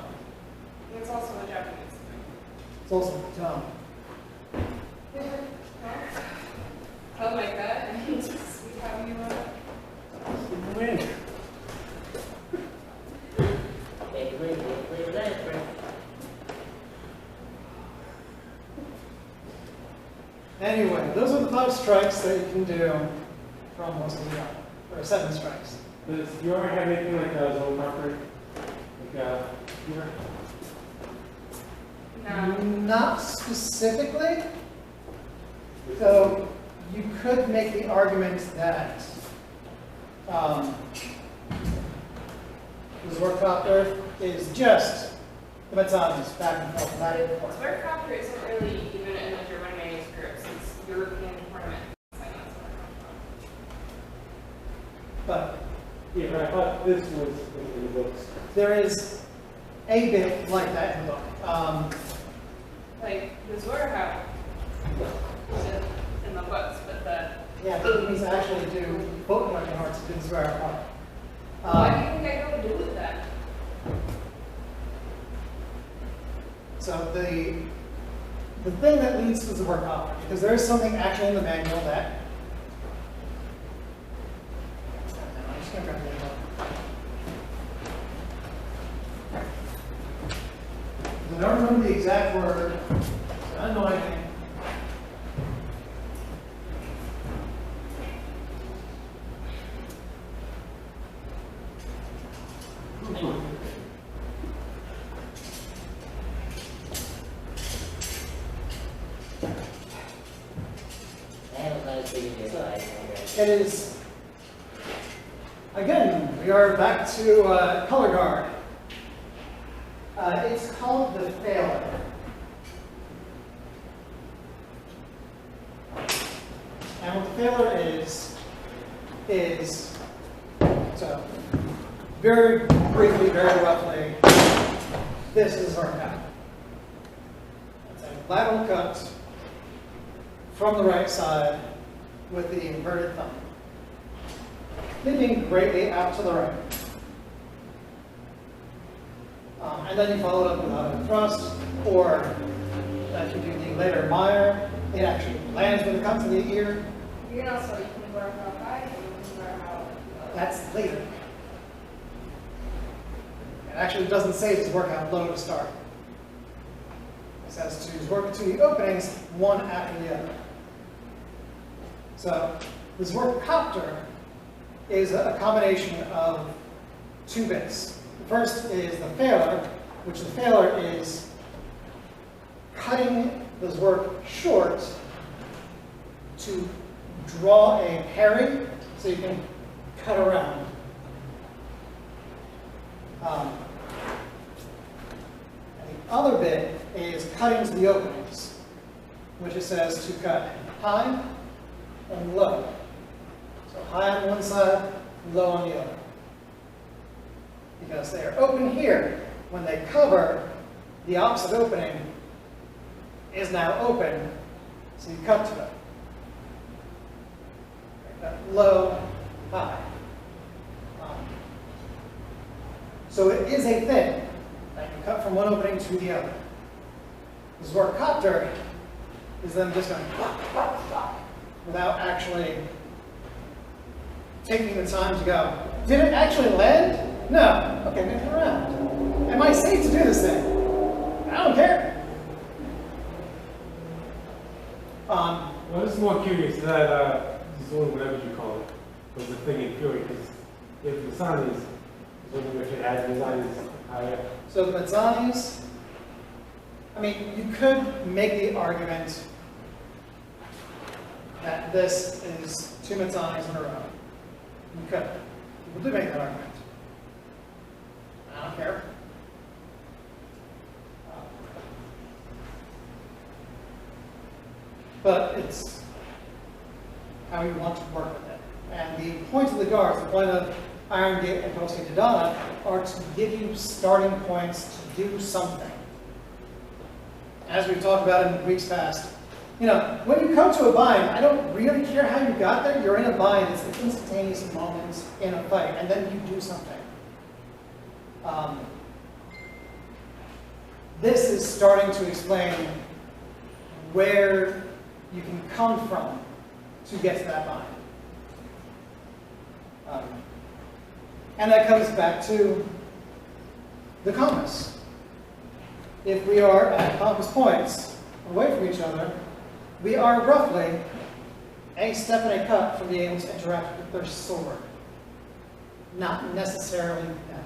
It's also a Japanese thing. It's also dumb. I'll like that and just see how you Win. Basically, that's right. Anyway, those are the 5 strikes that you can do from most of Uganda, or 7 strikes. Does you ever have anything like a zone marker? Like here? No. Not specifically. So you could make the argument that the Zorkopter is just the Metzani's back and forth, back and forth. Zwergcopter isn't really even in the German manuscripts. It's European tournament. That's where it comes from. But Yeah, but I thought this was in the books. there is a bit like that in the book. Like the Zorha is in the books, but the Yeah, Vietnamese actually do both martial arts in Zwerg. why do you think I go to do with that? So the the thing that leads to the work copter, because there is something actually in the manual that. I'm just going to grab the info. I don't remember the exact word. It's annoying. It is, again, we are back to color guard. It's called the failure. And what the failure is, so very briefly, very roughly, this is our cut. It's a lateral cut from the right side with the inverted thumb, leaning greatly out to the right. And then you follow it up with either thrust, or if you do the later mire, it actually lands when it comes to the ear. You can also, you can work out high, and you can work out low. That's later. It actually doesn't say to work out low to start. It says to work to the openings one after the other. So this work copter is a combination of two bits. The first is the failure, which the failure is cutting this work short to draw a parry so you can cut around. And the other bit is cutting to the openings, which it says to cut high and low. So high on one side, low on the other. Because they are open here. When they cover, the opposite opening is now open, so you cut to it. Low, high. So it is a thing that you cut from one opening to the other. This work copter is then just going without actually taking the time to go, did it actually land? No. Okay, move it around. Am I safe to do this thing? I don't care. Well, I'm just more curious that zone, whatever you call it, was the thing in Fury, because if the sun is, if it has design is higher. So the Mazzanis, I mean, you could make the argument that this is two Mazzanis in a row. You could. People do make that argument. I don't care. But it's how you want to work with it. And the point of the guards, the point of Iron Gate and Post Gate Dodana, are to give you starting points to do something. As we've talked about in weeks past, you know, when you come to a bind, I don't really care how you got there. You're in a bind. It's an instantaneous moment in a fight, and then you do something. This is starting to explain where you can come from to get to that bind. And that comes back to the compass. If we are at compass points away from each other, we are roughly a step and a cut from being able to interact with their sword. Not necessarily that.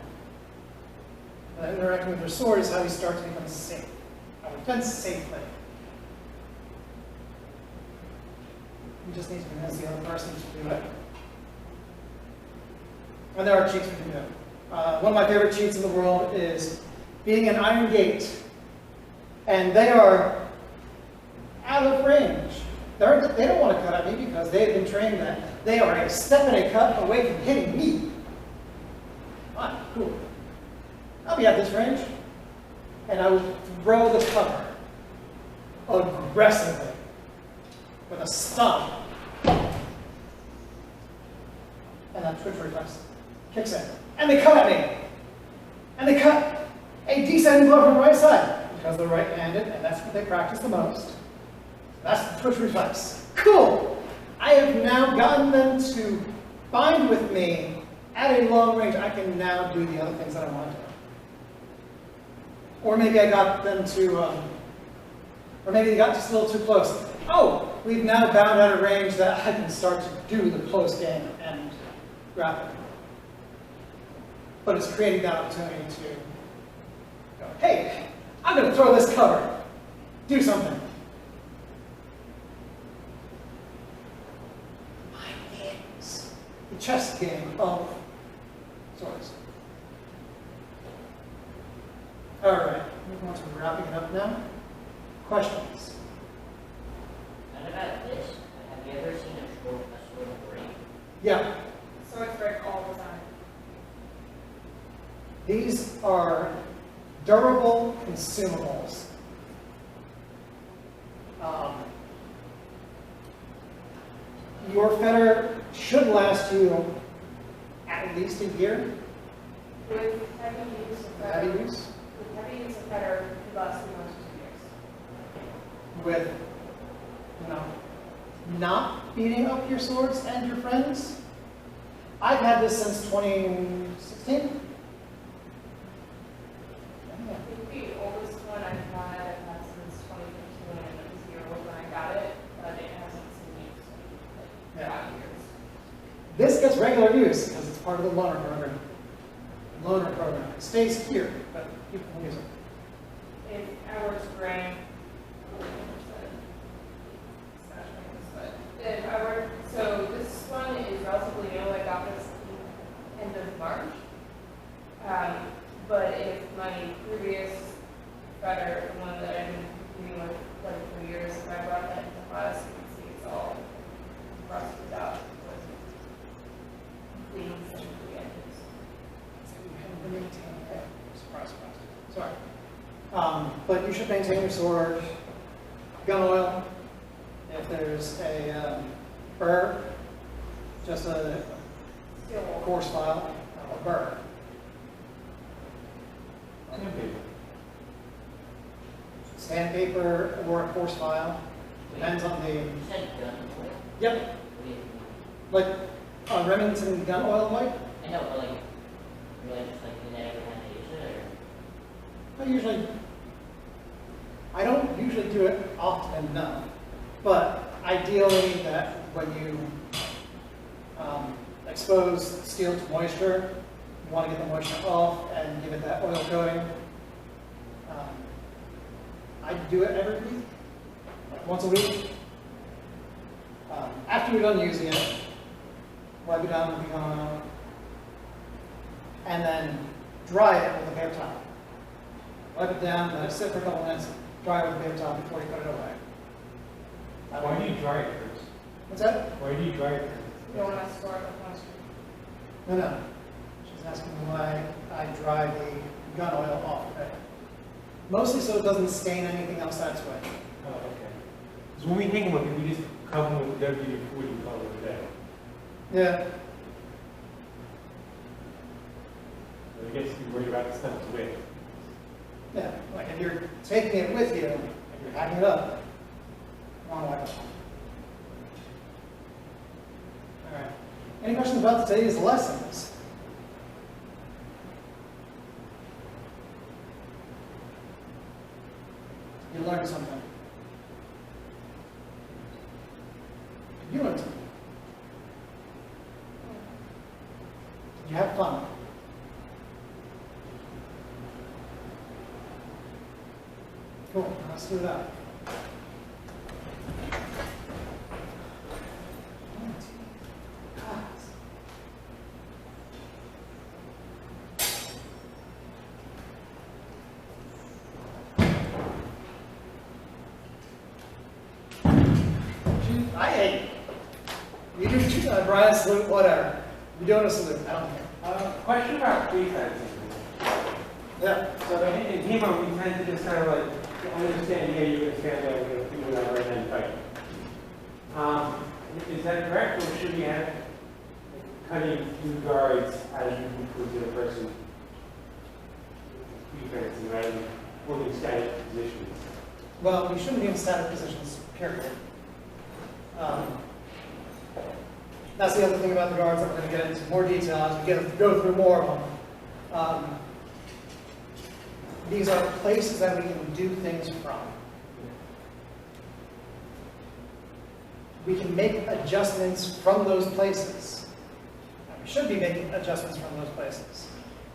Interacting with their sword is how we start to become safe. How we defend safely. You just need to convince the other person to do it. And there are cheats we can do. One of my favorite cheats in the world is being an Iron Gate, and they are out of range. They don't want to cut at me because they have been trained that they are a step and a cut away from hitting me. Fine, cool. I'll be at this range, and I will throw the cover aggressively with a stomp. And that twitch reflex kicks in. And they cut at me. And they cut a descending blow from the right side. because they're right-handed, and that's what they practice the most. That's the twitch reflex. Cool! I have now gotten them to bind with me at a long range. I can now do the other things that I want to do. Or maybe I got them to, or maybe they got just a little too close. Oh, we've now bound at a range that I can start to do the close game and grab it. But it's creating that opportunity to go, hey, I'm going to throw this cover. Do something. My games. The chess game of sorts. All right, moving on to wrapping it up now. Questions? And about this, have you ever seen a sword break? Yeah. Swords break all the time. These are durable consumables. Your fetter should last you at least a year. With heavy use of fetter, Heavy use. with heavy use of fetter, it lasts you most 2 years. With, not beating up your swords and your friends. I've had this since 2016. I think the oldest one I've had since 2015, and it was the year old when I got it, but it hasn't seen use in like 5 years. This gets regular use because it's part of the loaner program. It stays here, but people can use it. If I were to bring, if I were, so this one is relatively new. I got this end of March. But if my previous better, the one that I've been doing with like for years, if I brought that into class, you can see it's all rusted out with things and the edges. Sorry. But you should maintain your sword, gun oil. If there's a burr, just a Still, coarse file, a burr. Sandpaper or a coarse file, depends on the. You said gun oil? Yep, What do you mean? like Remington gun oil wipe. I know, but like, really just like in every time they use it, or? I don't usually do it often enough, but ideally that when you expose steel to moisture, you want to get the moisture off and give it that oil coating. I do it every week, like once a week. After you're done using it, wipe it down with the gun oil, and then dry it with a paper towel. Wipe it down, let it sit for a couple minutes, dry it with a paper towel before you put it away. Why do you dry it first? What's that? Why do you dry it you don't want to store it with moisture. No. She's asking why I dry the gun oil off of it. Mostly so it doesn't stain anything else that's way. Oh, okay. Because when we hang them up, we just cover them with WD-40 color today. Yeah. I guess you're worried about the stuff to wet. Yeah. Like if you're taking it with you, if you're hacking it up, you want to wipe it off. All right. Any questions about today's lessons? You learned something. You learned something. Did you have fun? Cool. Let's do that. I hate you do Brian salute, whatever. You're doing a salute. I don't care. Question about defense. Yeah. So in Hemo, we tend to just kind of like understand here, you can stand there, we're going to do whatever, and then fight. Is that correct, or should we have cutting through guards as you move to the person defense, and rather than holding static positions. Well, we shouldn't be in static positions, period. That's the other thing about the guards that we're going to get into more detail as we go through more of them. These are places that we can do things from. We can make adjustments from those places. And we should be making adjustments from those places.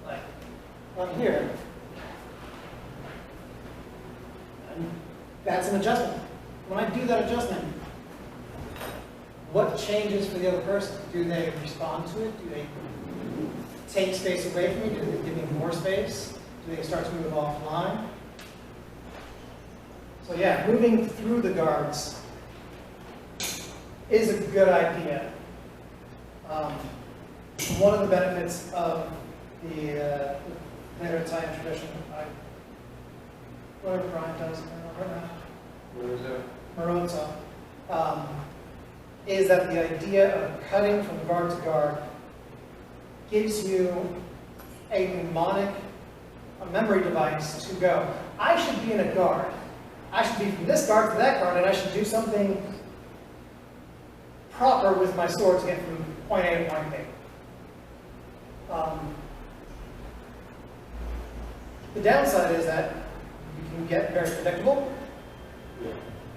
Like on here. And that's an adjustment. When I do that adjustment, what changes for the other person? Do they respond to it? Do they take space away from me? Do they give me more space? Do they start to move offline? So yeah, moving through the guards is a good idea. One of the benefits of the later Italian tradition, whatever Brian does, Marozza, is that the idea of cutting from guard to guard gives you a mnemonic, a memory device to go. I should be in a guard. I should be from this guard to that guard, and I should do something proper with my sword to get from point A to point B. The downside is that you can get very predictable,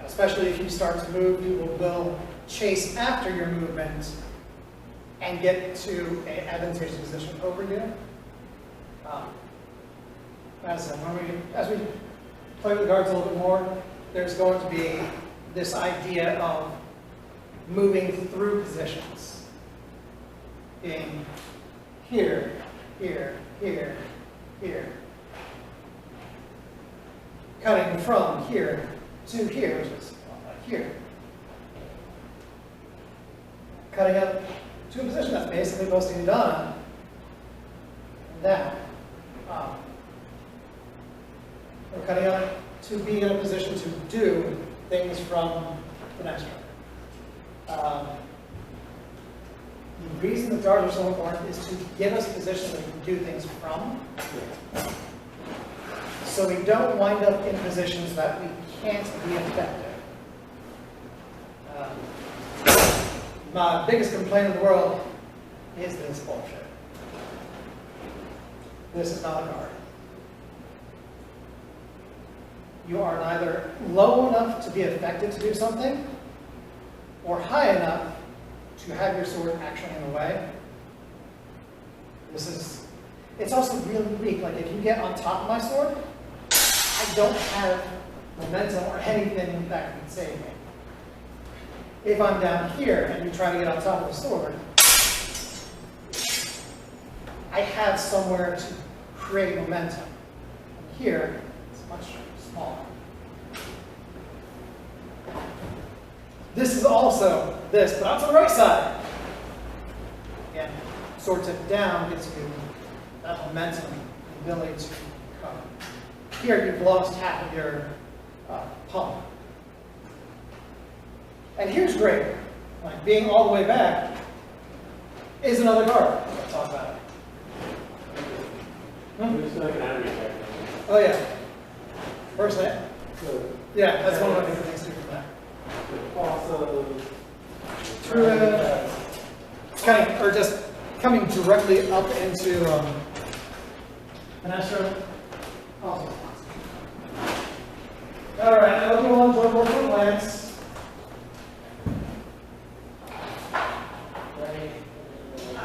especially if you start to move. People will chase after your movement and get to an advantageous position over you. As we play with the guards a little bit more, there's going to be this idea of moving through positions. Being here, here, here, here. Cutting from here to here, which is like here. Cutting up to a position that's basically posting down and down. We're cutting up to be in a position to do things from the next round. The reason the guards are so important is to give us positions that we can do things from, so we don't wind up in positions that we can't be effective. My biggest complaint in the world is this bullshit. This is not a guard. You are neither low enough to be effective to do something, or high enough to have your sword actually in the way. It's also really weak. Like if you get on top of my sword, I don't have momentum or anything that can save me. If I'm down here and you try to get on top of the sword, I have somewhere to create momentum. Here, it's much smaller. This is also this, but on to the right side. Again, sword tip down gives you that momentum, the ability to come. Here, you've lost half of your pump. And here's great. Like being all the way back is another guard. Let's talk about it. Oh yeah. First name? Yeah, that's one of my favorite things to do from that. Also, It's kind of, or just coming directly up into Vanessa. Awesome. All right, I hope you all enjoyed working with Lance.